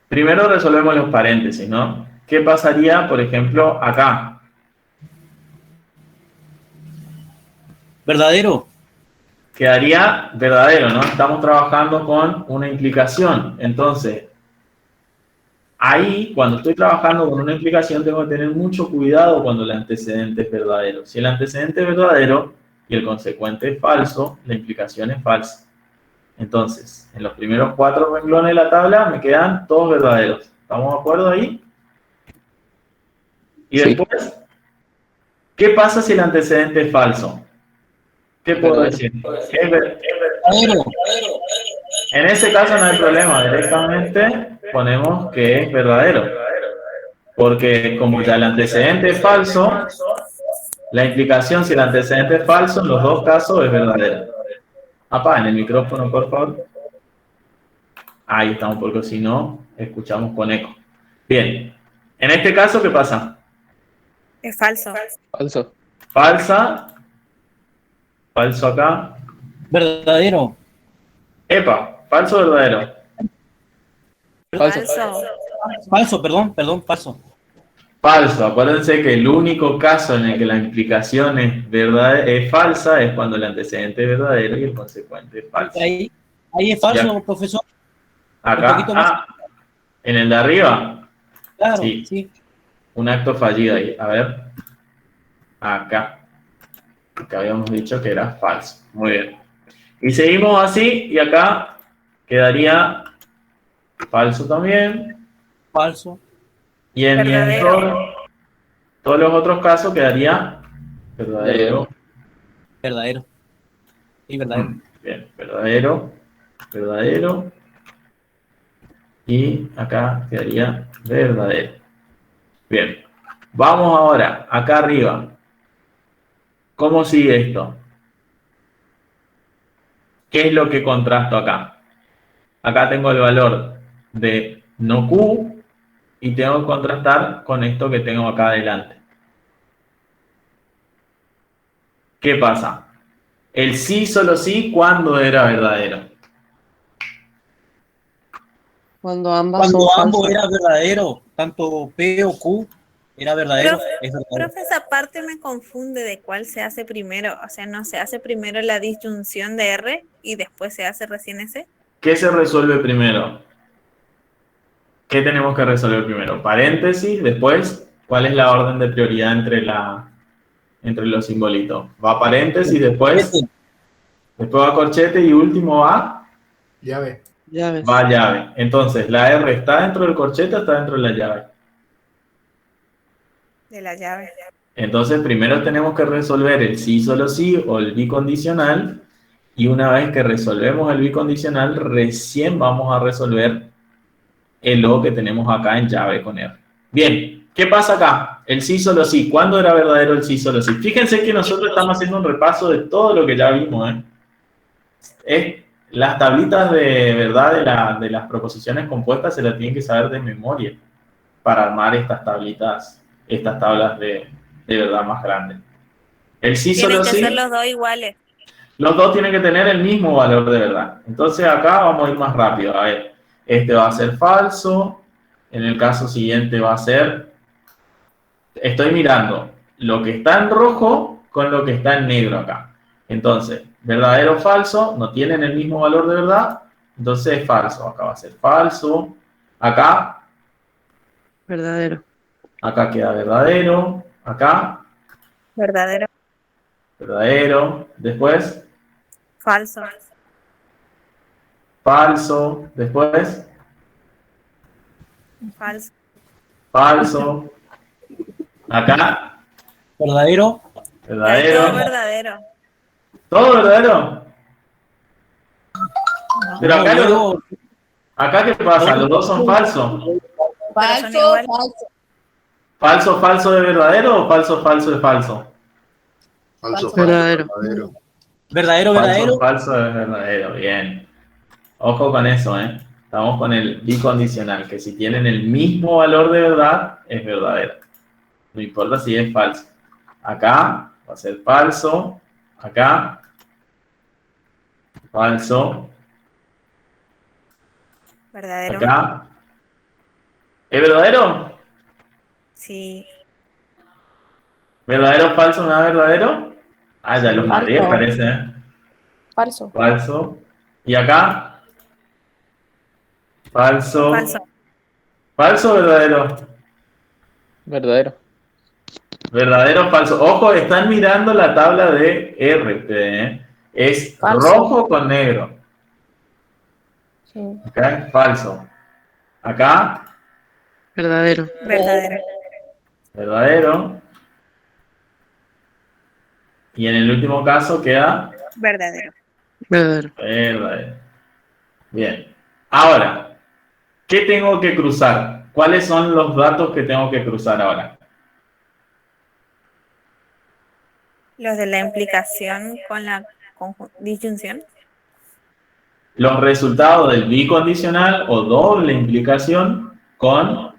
Primero resolvemos los paréntesis, ¿no? ¿Qué pasaría, por ejemplo, acá? Verdadero. Quedaría verdadero, ¿no? Estamos trabajando con una implicación. Entonces, ahí, cuando estoy trabajando con una implicación, tengo que tener mucho cuidado cuando el antecedente es verdadero. Si el antecedente es verdadero y el consecuente es falso, la implicación es falsa. Entonces, en los primeros 4 renglones de la tabla me quedan todos verdaderos. ¿Estamos de acuerdo ahí? Y Sí. después, ¿qué pasa si el antecedente es falso? ¿Qué puedo decir? Verdadero. En ese caso no hay problema, directamente ponemos que es verdadero. Porque como ya el antecedente es falso, la implicación si el antecedente es falso, en los dos casos es verdadero. Apaguen el micrófono, por favor. Ahí estamos, porque si no, escuchamos con eco. Bien. En este caso, ¿qué pasa? Es falso. Falso. Falsa. Falso acá. Verdadero. Epa, falso o verdadero. Falso. Falso, perdón, falso. Falso. Acuérdense que el único caso en el que la implicación es falsa es cuando el antecedente es verdadero y el consecuente es falso. Ahí es falso, Ya. profesor. Acá, Un poquito más. en el de arriba, Claro, Sí. sí. un acto fallido ahí. A ver. Acá. Que habíamos dicho que era falso. Muy bien. Y seguimos así y acá quedaría falso también. Falso. Y en Verdadero. todos los otros casos quedaría verdadero. Verdadero. Sí, verdadero. Bien, verdadero, verdadero. Y acá quedaría verdadero. Bien. Vamos ahora, acá arriba. ¿Cómo sigue esto? ¿Qué es lo que contrasto acá? Acá tengo el valor de no Q y tengo que contrastar con esto que tengo acá adelante. ¿Qué pasa? El sí, solo sí, ¿cuándo era verdadero? Cuando ambas Cuando son ambos falsas. era verdadero, tanto P o Q era verdadero, es verdadero. Profe, esa parte me confunde de cuál se hace primero. O sea, no se hace primero la disyunción de R y después se hace recién ese. ¿Qué se resuelve primero? ¿Qué tenemos que resolver primero? Paréntesis, después, ¿cuál es la orden de prioridad entre los simbolitos? Va paréntesis, después va corchete y último va Llave. Llaves. llave. Entonces, ¿la R está dentro del corchete o está dentro de la llave? De la llave. Entonces, primero tenemos que resolver el sí, solo sí o el bicondicional. Y una vez que resolvemos el bicondicional, recién vamos a resolver el O que tenemos acá en llave con R. Bien, ¿qué pasa acá? El sí, solo sí. ¿Cuándo era verdadero el sí, solo sí? Fíjense que nosotros estamos haciendo un repaso de todo lo que ya vimos. Las tablitas de verdad de las proposiciones compuestas se las tienen que saber de memoria para armar estas tablas de verdad más grandes. El sí, Tienen solo que sí. ser los dos iguales. Los dos tienen que tener el mismo valor de verdad. Entonces acá vamos a ir más rápido. A ver, este va a ser falso. En el caso siguiente va a ser... Estoy mirando lo que está en rojo con lo que está en negro acá. Entonces, verdadero o falso no tienen el mismo valor de verdad. Entonces es falso. Acá va a ser falso. Acá Verdadero. queda verdadero. Acá, Verdadero. verdadero. Después, Falso. falso. Después, Falso. falso. Acá, Verdadero. Todo verdadero. verdadero. ¿Todo verdadero? Pero acá, Luego, acá ¿qué pasa? ¿Los dos son falsos? Pero son iguales. ¿Falso, falso de verdadero o falso, falso de falso? Falso, Verdadero. verdadero. verdadero, verdadero. Falso, falso de verdadero, bien. Ojo con eso, ¿eh? Estamos con el bicondicional, que si tienen el mismo valor de verdad, es verdadero. No importa si es falso. Acá va a ser falso. Acá, falso. Verdadero. Acá. ¿Es verdadero? Sí. ¿Verdadero, falso, nada verdadero? Ah, ya los Falso. mareé, parece, ¿eh? Falso. Falso. ¿Y acá? Falso. Falso. ¿Falso o verdadero? Verdadero. Verdadero o falso. Ojo, están mirando la tabla de R, ¿eh? Es Falso. rojo con negro. Sí. Acá, falso. Acá, Verdadero. Verdadero. verdadero. Y en el último caso queda Verdadero. Verdadero. verdadero. Bien. Ahora, ¿qué tengo que cruzar? ¿Cuáles son los datos que tengo que cruzar ahora? Los de la implicación con la disyunción. Los resultados del bicondicional o doble implicación con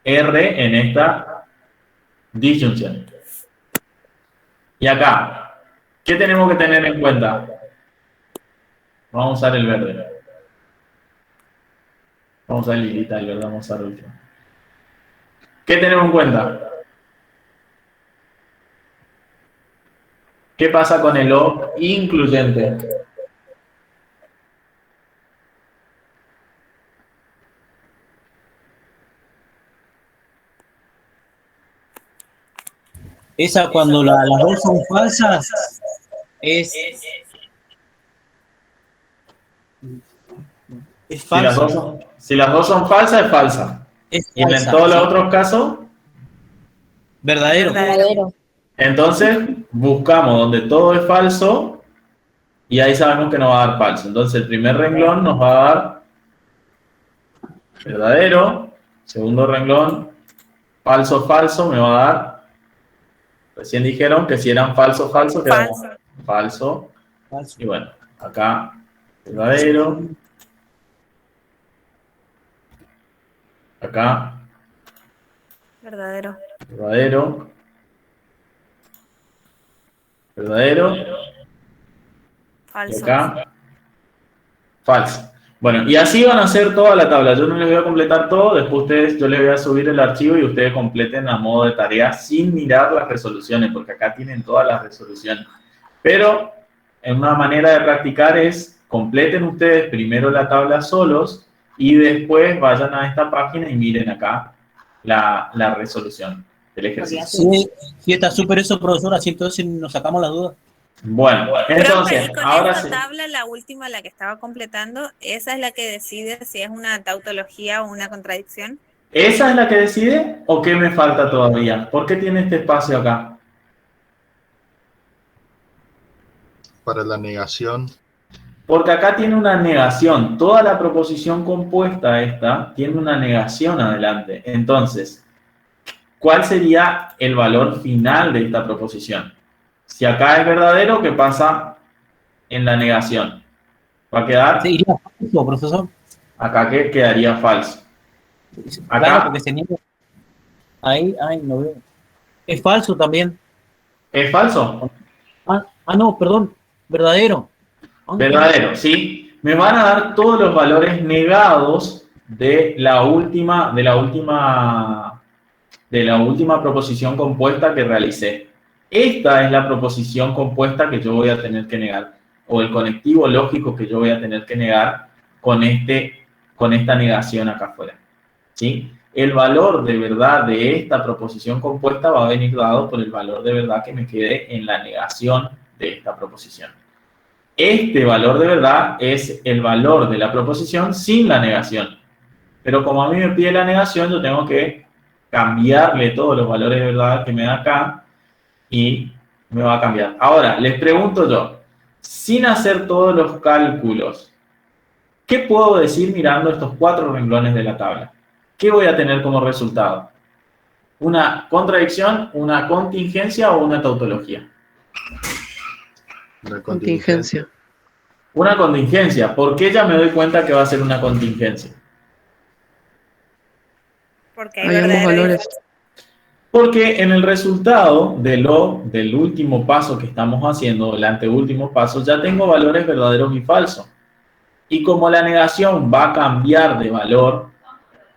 R en esta disyunción. Y acá, ¿qué tenemos que tener en cuenta? Vamos a usar el verde. Vamos a usar lilita, el verde vamos a usar el último. ¿Qué tenemos en cuenta? ¿Qué pasa con el O incluyente? Esa cuando las dos son falsas es falso. Si las dos son falsas, es falsa. Es Y en falsa, todos los sí. otros casos, Verdadero. Verdadero. entonces buscamos donde todo es falso y ahí sabemos que nos va a dar falso. Entonces el primer renglón nos va a dar verdadero, segundo renglón, falso, falso, me va a dar, recién dijeron que si eran falso, falso, quedamos falso. Falso. Y bueno, acá verdadero, acá Verdadero. verdadero, verdadero, y Falso. acá falso. Bueno, y así van a hacer toda la tabla. Yo no les voy a completar todo, después yo les voy a subir el archivo y ustedes completen a modo de tarea sin mirar las resoluciones, porque acá tienen todas las resoluciones. Pero en una manera de practicar es completen ustedes primero la tabla solos y después vayan a esta página y miren acá la resolución del ejercicio. Sí, sí, está súper eso, profesor, así entonces nos sacamos las dudas. Bueno, entonces, Profe, y con ahora esta sí. tabla, la última, la que estaba completando, esa es la que decide si es una tautología o una contradicción. ¿Esa es la que decide o qué me falta todavía? ¿Por qué tiene este espacio acá? Para la negación. Porque acá tiene una negación. Toda la proposición compuesta esta tiene una negación adelante. Entonces, ¿cuál sería el valor final de esta proposición? Si acá es verdadero, ¿qué pasa en la negación? ¿Va a quedar? Sí, iría falso, profesor. Acá que quedaría falso. Claro, Acá porque se niega. Ahí, no veo. Es falso también. es falso. No, perdón. Verdadero. Verdadero, ¿sí? Me van a dar todos los valores negados de la última proposición compuesta que realicé. Esta es la proposición compuesta que yo voy a tener que negar, o el conectivo lógico que yo voy a tener que negar con esta negación acá afuera, ¿sí? El valor de verdad de esta proposición compuesta va a venir dado por el valor de verdad que me quede en la negación de esta proposición. Este valor de verdad es el valor de la proposición sin la negación. Pero como a mí me pide la negación, yo tengo que cambiarle todos los valores de verdad que me da acá y me va a cambiar. Ahora, les pregunto yo, sin hacer todos los cálculos, ¿qué puedo decir mirando estos 4 renglones de la tabla? ¿Qué voy a tener como resultado? ¿Una contradicción, una contingencia o una tautología? Una Contingencia. Una contingencia. ¿Por qué ya me doy cuenta que va a ser una contingencia? Porque Hay ambos verdadero y valores. falso. Porque en el resultado del último paso que estamos haciendo, el anteúltimo paso, ya tengo valores verdaderos y falsos. Y como la negación va a cambiar de valor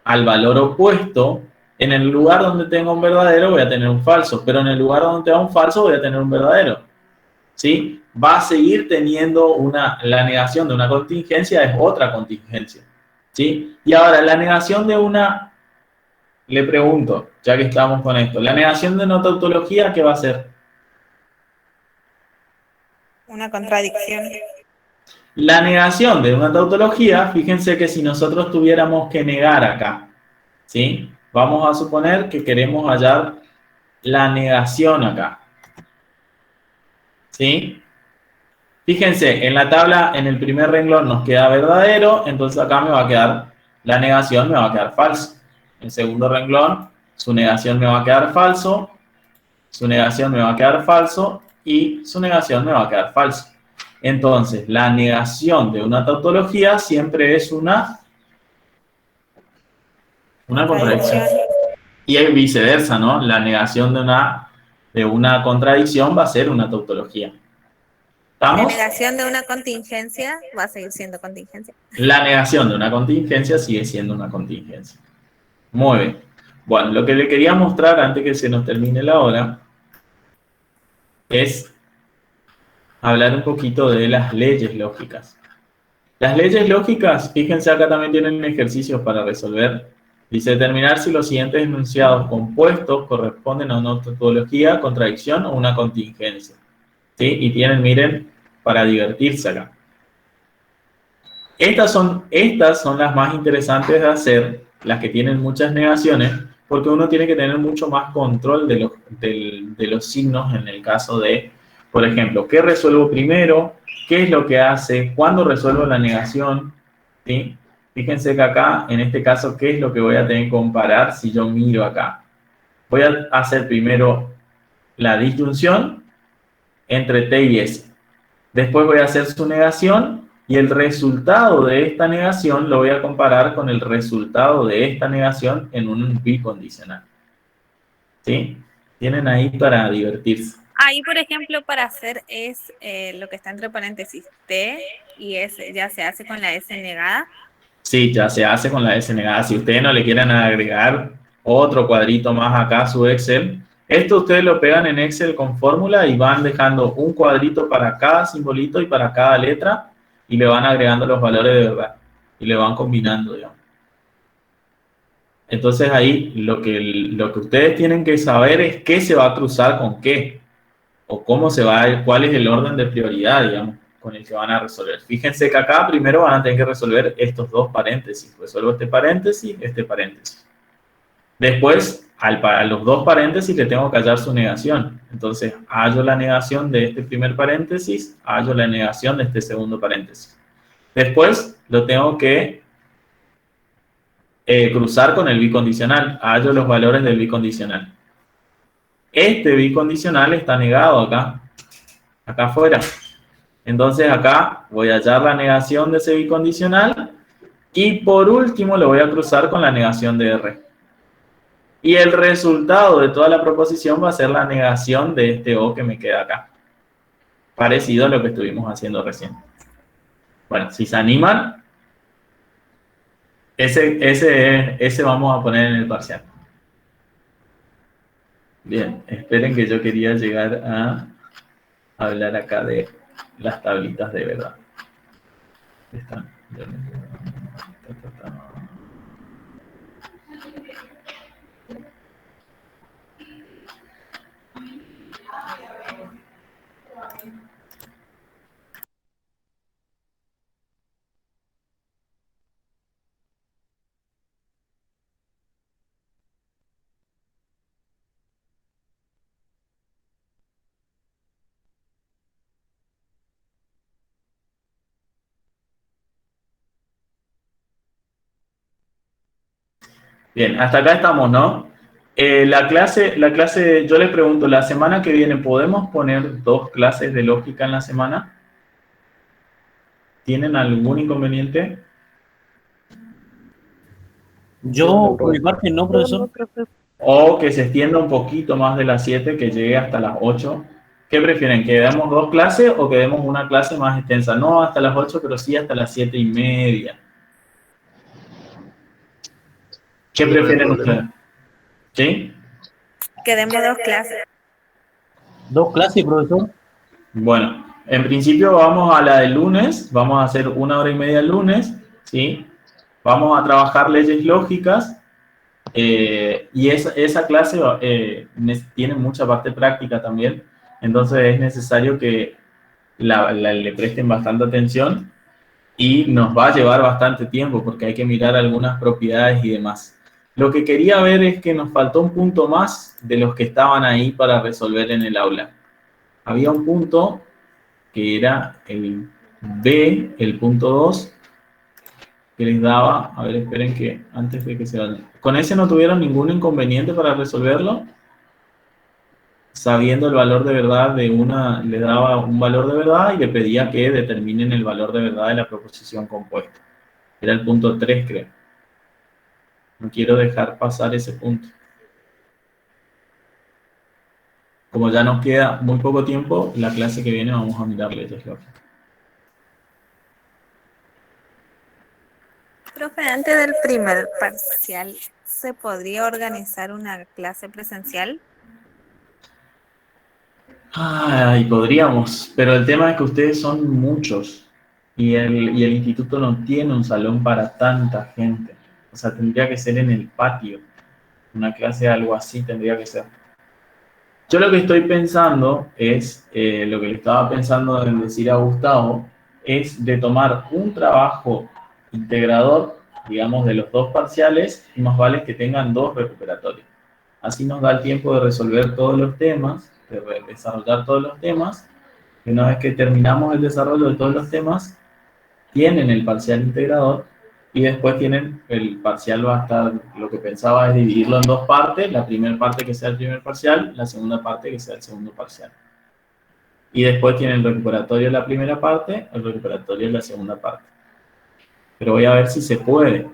al valor opuesto, en el lugar donde tengo un verdadero voy a tener un falso, pero en el lugar donde tengo un falso voy a tener un verdadero. ¿Sí? Va a seguir teniendo la negación de una contingencia es otra contingencia. ¿Sí? Y ahora, la negación de una, le pregunto, ya que estamos con esto, la negación de una tautología, ¿qué va a ser? Una contradicción. La negación de una tautología, fíjense que si nosotros tuviéramos que negar acá, ¿sí? Vamos a suponer que queremos hallar la negación acá. ¿Sí? Fíjense, en la tabla, en el primer renglón nos queda verdadero, entonces acá me va a quedar la negación, me va a quedar falso. En el segundo renglón, su negación me va a quedar falso, su negación me va a quedar falso y su negación me va a quedar falso. Entonces, la negación de una tautología siempre es una contradicción. Y viceversa, ¿no? La negación de una contradicción va a ser una tautología. La ¿Estamos? negación de una contingencia va a seguir siendo contingencia. La negación de una contingencia sigue siendo una contingencia. Muy bien. Bueno, lo que le quería mostrar antes que se nos termine la hora es hablar un poquito de las leyes lógicas. Las leyes lógicas, fíjense acá también tienen ejercicios para resolver. Dice, determinar si los siguientes enunciados compuestos corresponden a una tautología, contradicción o una contingencia. ¿Sí? Y tienen, miren, para divertirse acá. Estas son las más interesantes de hacer, las que tienen muchas negaciones, porque uno tiene que tener mucho más control de los signos en el caso de, por ejemplo, ¿qué resuelvo primero? ¿Qué es lo que hace? ¿Cuándo resuelvo la negación? ¿Sí? Fíjense que acá, en este caso, ¿qué es lo que voy a tener que comparar si yo miro acá? Voy a hacer primero la disyunción entre T y S. Después voy a hacer su negación y el resultado de esta negación lo voy a comparar con el resultado de esta negación en un bicondicional. ¿Sí? Tienen ahí para divertirse. Ahí, por ejemplo, para hacer es lo que está entre paréntesis T y S, ya se hace con la S negada. Sí, ya se hace con la S negada. Si ustedes no le quieren agregar otro cuadrito más acá a su Excel, esto ustedes lo pegan en Excel con fórmula y van dejando un cuadrito para cada simbolito y para cada letra y le van agregando los valores de verdad y le van combinando, digamos. Entonces ahí lo que ustedes tienen que saber es qué se va a cruzar con qué o cómo se va, cuál es el orden de prioridad, digamos, con el que van a resolver. Fíjense que acá primero van a tener que resolver estos dos paréntesis. Resuelvo este paréntesis. Después, a los dos paréntesis le tengo que hallar su negación. Entonces, hallo la negación de este primer paréntesis, hallo la negación de este segundo paréntesis. Después, lo tengo que cruzar con el bicondicional. Hallo los valores del bicondicional. Este bicondicional está negado acá afuera. Entonces, acá voy a hallar la negación de ese bicondicional y por último lo voy a cruzar con la negación de R. Y el resultado de toda la proposición va a ser la negación de este O que me queda acá. Parecido a lo que estuvimos haciendo recién. Bueno, si se animan, ese vamos a poner en el parcial. Bien, esperen que yo quería llegar a hablar acá de las tablitas de verdad. Están. Bien, hasta acá estamos, ¿no? La clase, yo les pregunto, la semana que viene, ¿podemos poner 2 clases de lógica en la semana? ¿Tienen algún inconveniente? Yo, por mi parte, no, profesor. O que se extienda un poquito más de las 7, que llegue hasta las 8. ¿Qué prefieren? ¿Que demos 2 clases o que demos una clase más extensa? No hasta las 8, pero sí hasta las 7:30. ¿Qué prefieren ustedes? ¿Sí? Que demos 2 clases. 2 clases, profesor. Bueno, en principio vamos a la del lunes, vamos a hacer 1 hora y media el lunes, ¿sí? Vamos a trabajar leyes lógicas y esa clase tiene mucha parte práctica también, entonces es necesario que le presten bastante atención y nos va a llevar bastante tiempo porque hay que mirar algunas propiedades y demás. Lo que quería ver es que nos faltó un punto más de los que estaban ahí para resolver en el aula. Había un punto que era el B, el punto 2, que les daba, a ver, esperen que antes de que se vayan. ¿Con ese no tuvieron ningún inconveniente para resolverlo? Sabiendo el valor de verdad de una, le daba un valor de verdad y le pedía que determinen el valor de verdad de la proposición compuesta. Era el punto 3, creo. No quiero dejar pasar ese punto. Como ya nos queda muy poco tiempo, la clase que viene vamos a mirar leyes lógicas. Profe, antes del primer parcial, ¿se podría organizar una clase presencial? Ay, podríamos, pero el tema es que ustedes son muchos y el instituto no tiene un salón para tanta gente. O sea, tendría que ser en el patio. Una clase algo así tendría que ser. Yo lo que estoy pensando es, lo que le estaba pensando en decir a Gustavo, es de tomar un trabajo integrador, digamos, de los dos parciales, y más vale que tengan 2 recuperatorios. Así nos da el tiempo de resolver todos los temas, de desarrollar todos los temas, y una vez que terminamos el desarrollo de todos los temas, tienen el parcial integrador, y después tienen, el parcial va a estar, lo que pensaba es dividirlo en 2 partes, la primera parte que sea el primer parcial, la segunda parte que sea el segundo parcial. Y después tienen el recuperatorio de la primera parte, el recuperatorio de la segunda parte. Pero voy a ver si se puede,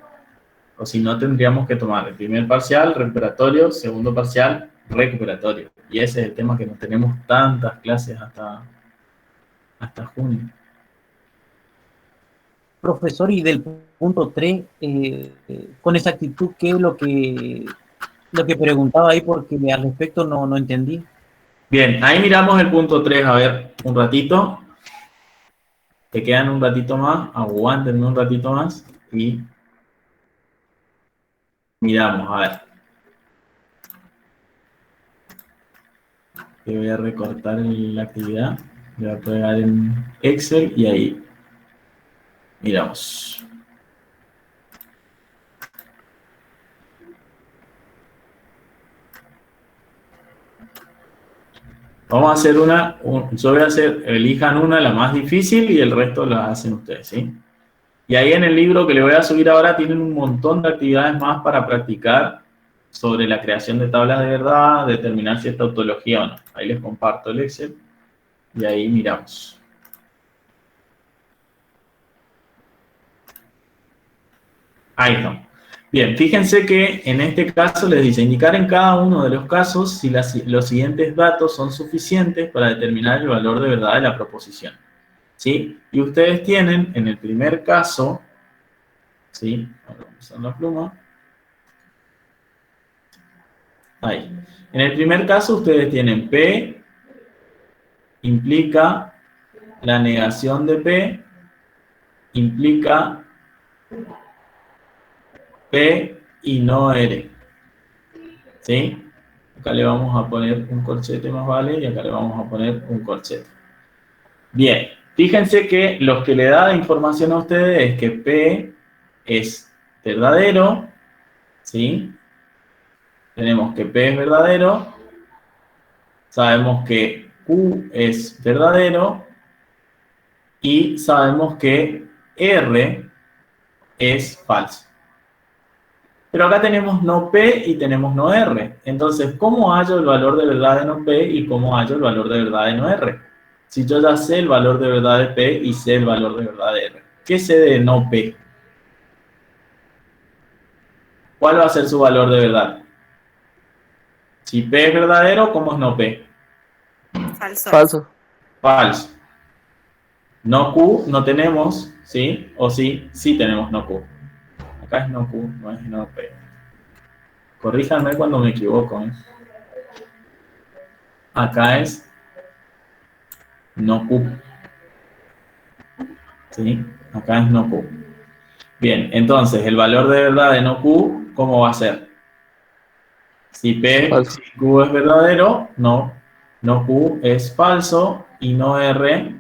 o si no tendríamos que tomar el primer parcial, recuperatorio, segundo parcial, recuperatorio. Y ese es el tema, que no tenemos tantas clases hasta junio. Profesor, y del punto 3, con exactitud, ¿qué es lo que preguntaba ahí? Porque al respecto no entendí. Bien, ahí miramos el punto 3, a ver, un ratito. Te quedan un ratito más, aguántenme un ratito más y miramos, a ver. Te voy a recortar la actividad, voy a pegar en Excel y ahí miramos. Vamos a hacer yo voy a hacer, elijan una, la más difícil, y el resto la hacen ustedes, ¿sí? Y ahí en el libro que le voy a subir ahora tienen un montón de actividades más para practicar sobre la creación de tablas de verdad, determinar si es tautología o no. Ahí les comparto el Excel y ahí miramos. Ahí está. Bien, fíjense que en este caso les dice indicar en cada uno de los casos si los siguientes datos son suficientes para determinar el valor de verdad de la proposición. ¿Sí? Y ustedes tienen en el primer caso, ¿sí? Vamos a usar la pluma. Ahí. En el primer caso ustedes tienen P implica la negación de P, implica P y no R. ¿Sí? Acá le vamos a poner un corchete más vale y acá le vamos a poner un corchete. Bien, fíjense que lo que le da de información a ustedes es que P es verdadero, ¿sí? Tenemos que P es verdadero, sabemos que Q es verdadero y sabemos que R es falso. Pero acá tenemos no P y tenemos no R. Entonces, ¿cómo hallo el valor de verdad de no P y cómo hallo el valor de verdad de no R? Si yo ya sé el valor de verdad de P y sé el valor de verdad de R. ¿Qué sé de no P? ¿Cuál va a ser su valor de verdad? Si P es verdadero, ¿cómo es no P? Falso. Falso. Falso. No Q no tenemos, ¿sí? O sí, sí tenemos no Q. Acá es no Q, no es no P. Corríjanme cuando me equivoco, ¿eh? Acá es no Q. ¿Sí? Acá es no Q. Bien, entonces, el valor de verdad de no Q, ¿cómo va a ser? Si Q es verdadero, no Q es falso y no R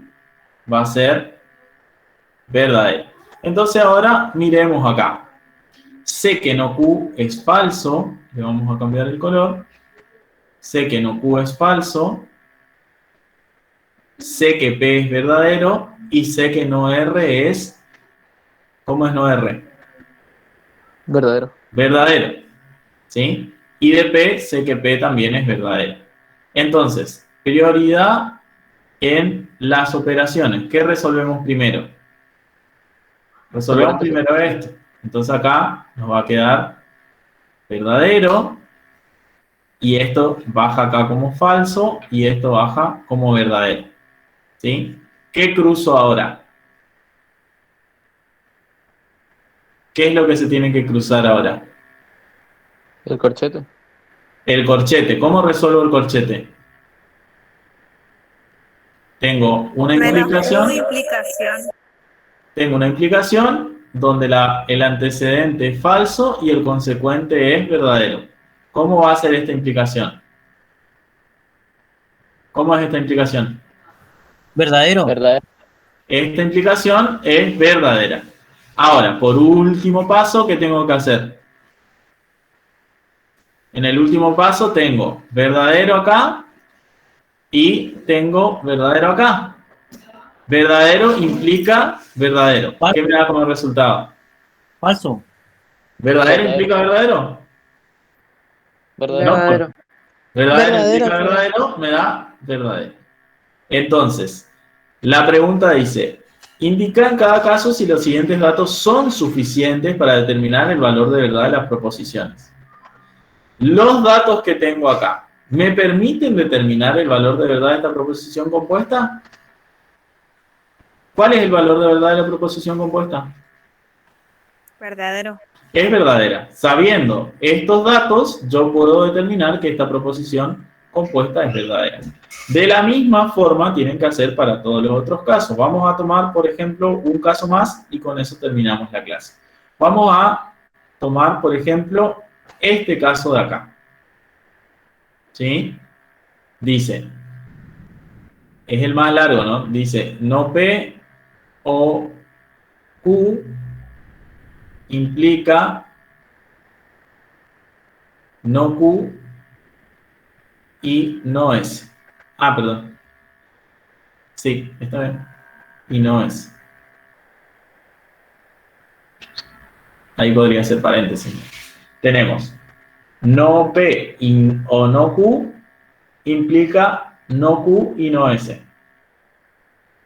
va a ser verdadero. Entonces ahora miremos acá. Sé que no Q es falso, le vamos a cambiar el color. Sé que no Q es falso. sé que P es verdadero y sé que no R es... ¿Cómo es no R? Verdadero. Verdadero. ¿Sí? Y de P sé que P también es verdadero. Entonces, prioridad en las operaciones. ¿Qué resolvemos primero? Resolvemos primero esto. Entonces acá nos va a quedar verdadero y esto baja acá como falso y esto baja como verdadero. ¿Sí? ¿Qué cruzo ahora? ¿Qué es lo que se tiene que cruzar ahora? El corchete. El corchete. ¿Cómo resuelvo el corchete? Tengo una Menos implicación. Q implicación. Tengo una implicación donde el antecedente es falso y el consecuente es verdadero. ¿Cómo va a ser esta implicación? ¿Cómo es esta implicación? Verdadero. Verdadero. Esta implicación es verdadera. Ahora, por último paso, ¿qué tengo que hacer? En el último paso tengo verdadero acá y tengo verdadero acá. Verdadero implica verdadero. ¿Qué me da como resultado? Falso. ¿Verdadero Verdadero. implica verdadero? Verdadero. No, pues. Verdadero. Verdadero implica Verdadero. verdadero, me da verdadero. Entonces, la pregunta dice, indica en cada caso si los siguientes datos son suficientes para determinar el valor de verdad de las proposiciones. Los datos que tengo acá, ¿me permiten determinar el valor de verdad de esta proposición compuesta? ¿Cuál es el valor de verdad de la proposición compuesta? Verdadero. Es verdadera. Sabiendo estos datos, yo puedo determinar que esta proposición compuesta es verdadera. De la misma forma tienen que hacer para todos los otros casos. Vamos a tomar, por ejemplo, un caso más y con eso terminamos la clase. Vamos a tomar, por ejemplo, este caso de acá. ¿Sí? Dice, es el más largo, ¿no? Dice, no P o Q implica no Q y no S. Ah, perdón. Sí, está bien. Y no S. Ahí podría ser paréntesis. Tenemos no P o no Q implica no Q y no S.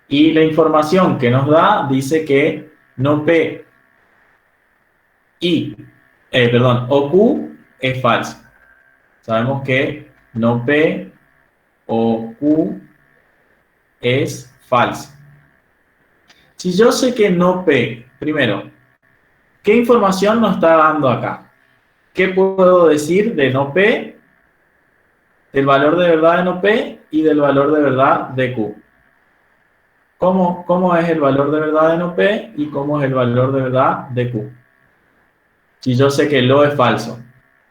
Y la información que nos da dice que no P o Q es falso. Sabemos que no P o Q es falso. Si yo sé que no P, primero, ¿qué información nos está dando acá? ¿Qué puedo decir de no P, del valor de verdad de no P y del valor de verdad de Q? ¿Cómo es el valor de verdad de no P y cómo es el valor de verdad de Q? Si yo sé que lo es falso.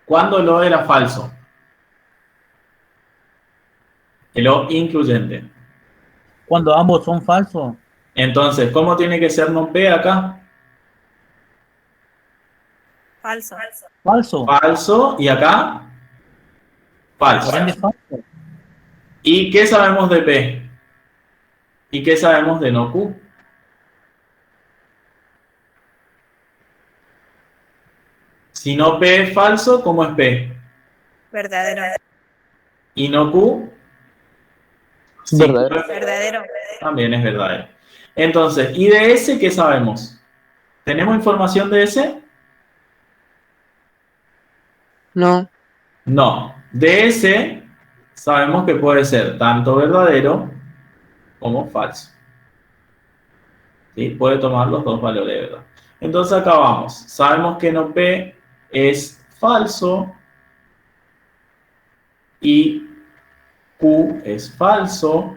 ¿Cuándo lo era falso? El O incluyente. Cuando ambos son falsos. Entonces, ¿cómo tiene que ser no P acá? Falso. Falso. Falso. ¿Y acá? Falso. Por ende, falso. ¿Y qué sabemos de P? ¿Y qué sabemos de no Q? Si no P es falso, ¿cómo es P? Verdadero. ¿Y no Q? Sí, Verdadero. Verdadero. también es verdadero. Entonces, ¿y de S qué sabemos? ¿Tenemos información de S? No. No. De S sabemos que puede ser tanto verdadero como falso. ¿Sí? Puede tomar los dos valores de verdad. Entonces acá vamos. Sabemos que no P es falso y Q es falso.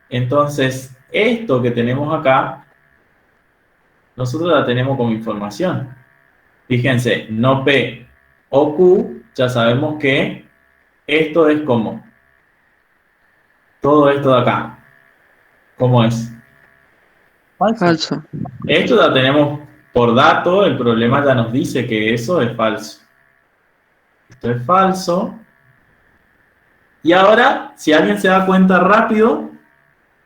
Entonces, esto que tenemos acá, nosotros la tenemos como información. Fíjense, no P o Q, ya sabemos que esto es como todo esto de acá. ¿Cómo es? Falso. Falso. Esto ya tenemos por dato, el problema ya nos dice que eso es falso. Esto es falso. Y ahora, si alguien se da cuenta rápido,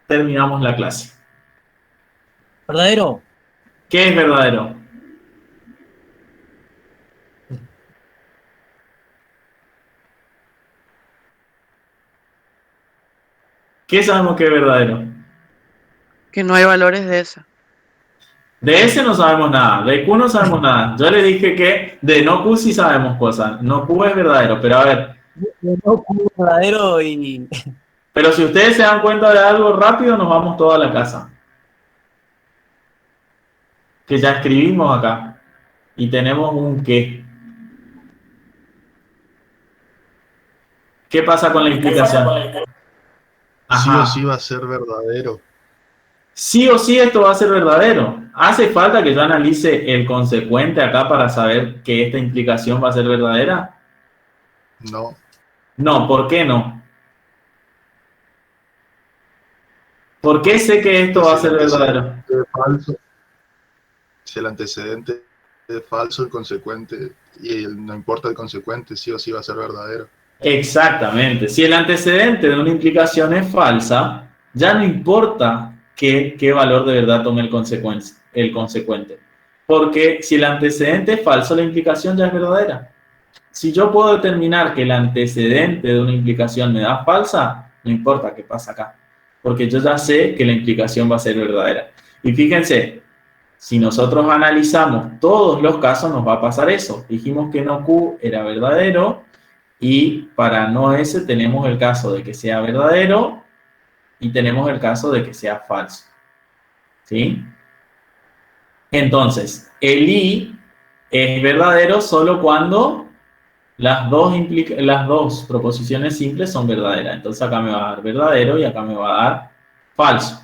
terminamos la clase. ¿Verdadero? ¿Qué es verdadero? ¿Qué sabemos que es verdadero? Que no hay valores de esa. De ese no sabemos nada, de Q no sabemos nada. Yo le dije que de no Q sí sabemos cosas. No Q es verdadero, pero a ver, No, verdadero y... pero si ustedes se dan cuenta de algo rápido, nos vamos toda a la casa. Que ya escribimos acá. Y tenemos un qué. ¿Qué pasa con la implicación? Sí o Ajá. sí va a ser verdadero. Sí o sí esto va a ser verdadero. ¿Hace falta que yo analice el consecuente acá para saber que esta implicación va a ser verdadera? No. No, ¿por qué no? ¿Por qué sé que esto va a ser verdadero? Es falso. Si el antecedente es falso, el consecuente, no importa el consecuente, sí o sí va a ser verdadero. Exactamente. Si el antecedente de una implicación es falsa, ya no importa qué valor de verdad tome el consecuente. Porque si el antecedente es falso, la implicación ya es verdadera. Si yo puedo determinar que el antecedente de una implicación me da falsa, no importa qué pasa acá. Porque yo ya sé que la implicación va a ser verdadera. Y fíjense, si nosotros analizamos todos los casos, nos va a pasar eso. Dijimos que no Q era verdadero. Y para no S tenemos el caso de que sea verdadero y tenemos el caso de que sea falso. ¿Sí? Entonces, el I es verdadero solo cuando las dos proposiciones simples son verdaderas. Entonces acá me va a dar verdadero y acá me va a dar falso.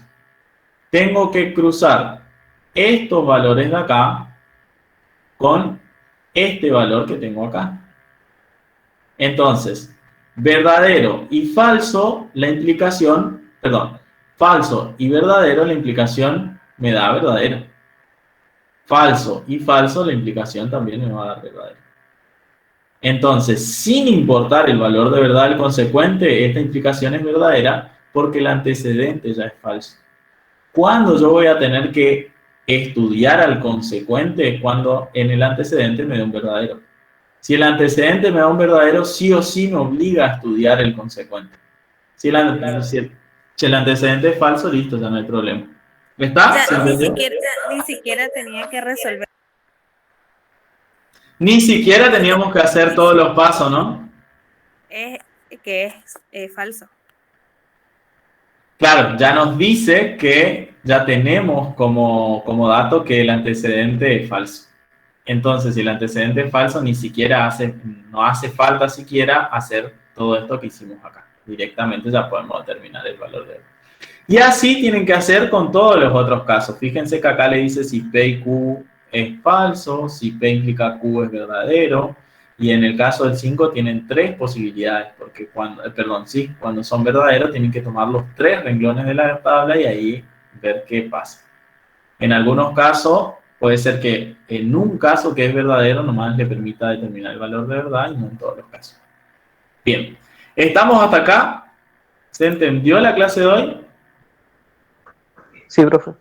Tengo que cruzar estos valores de acá con este valor que tengo acá. Entonces, verdadero y falso, la implicación, perdón, falso y verdadero, la implicación me da verdadero. Falso y falso, la implicación también me va a dar verdadero. Entonces, sin importar el valor de verdad del consecuente, esta implicación es verdadera porque el antecedente ya es falso. ¿Cuándo yo voy a tener que estudiar al consecuente? Cuando en el antecedente me dé un verdadero. Si el antecedente me da un verdadero, sí o sí me obliga a estudiar el consecuente. Si el antecedente es falso, listo, ya no hay problema. ¿Está? Ya, ni siquiera tenía que resolver. Ni siquiera teníamos que hacer todos los pasos, ¿no? Que es falso. Claro, ya nos dice que ya tenemos como dato que el antecedente es falso. Entonces, si el antecedente es falso, no hace falta siquiera hacer todo esto que hicimos acá. Directamente ya podemos determinar el valor de él. Y así tienen que hacer con todos los otros casos. Fíjense que acá le dice si P y Q es falso, si P implica Q es verdadero. Y en el caso del 5 tienen 3 posibilidades, porque cuando son verdaderos tienen que tomar los 3 renglones de la tabla y ahí ver qué pasa. En algunos casos puede ser que en un caso que es verdadero nomás le permita determinar el valor de verdad y no en todos los casos. Bien, ¿estamos hasta acá? ¿Se entendió la clase de hoy? Sí, profe.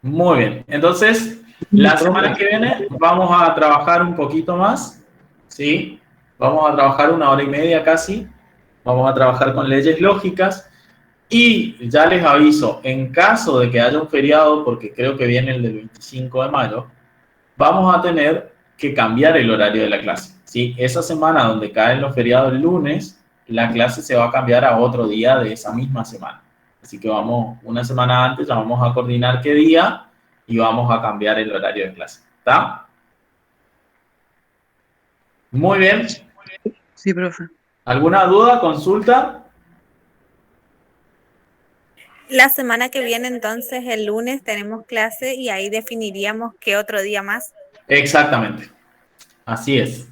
Muy bien, entonces la semana que viene vamos a trabajar un poquito más, ¿sí? Vamos a trabajar 1 hora y media casi, vamos a trabajar con leyes lógicas y ya les aviso, en caso de que haya un feriado, porque creo que viene el del 25 de mayo, vamos a tener que cambiar el horario de la clase, ¿sí? Esa semana donde caen los feriados el lunes, la clase se va a cambiar a otro día de esa misma semana. Así que vamos, una semana antes ya vamos a coordinar qué día y vamos a cambiar el horario de clase. ¿Está? Muy bien. Sí, profe. ¿Alguna duda, consulta? La semana que viene, entonces, el lunes tenemos clase y ahí definiríamos qué otro día más. Exactamente. Así es.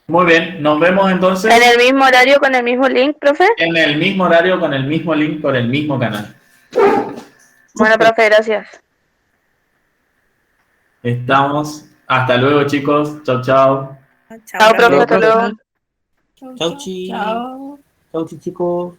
Muy bien, nos vemos entonces. ¿En el mismo horario con el mismo link, profe? En el mismo horario, con el mismo link, por el mismo canal. Bueno, profe, gracias. Estamos. Hasta luego, chicos. Chau, chau. Chao, profe, hasta luego. Chau, chi. Chao. Chau, chicos.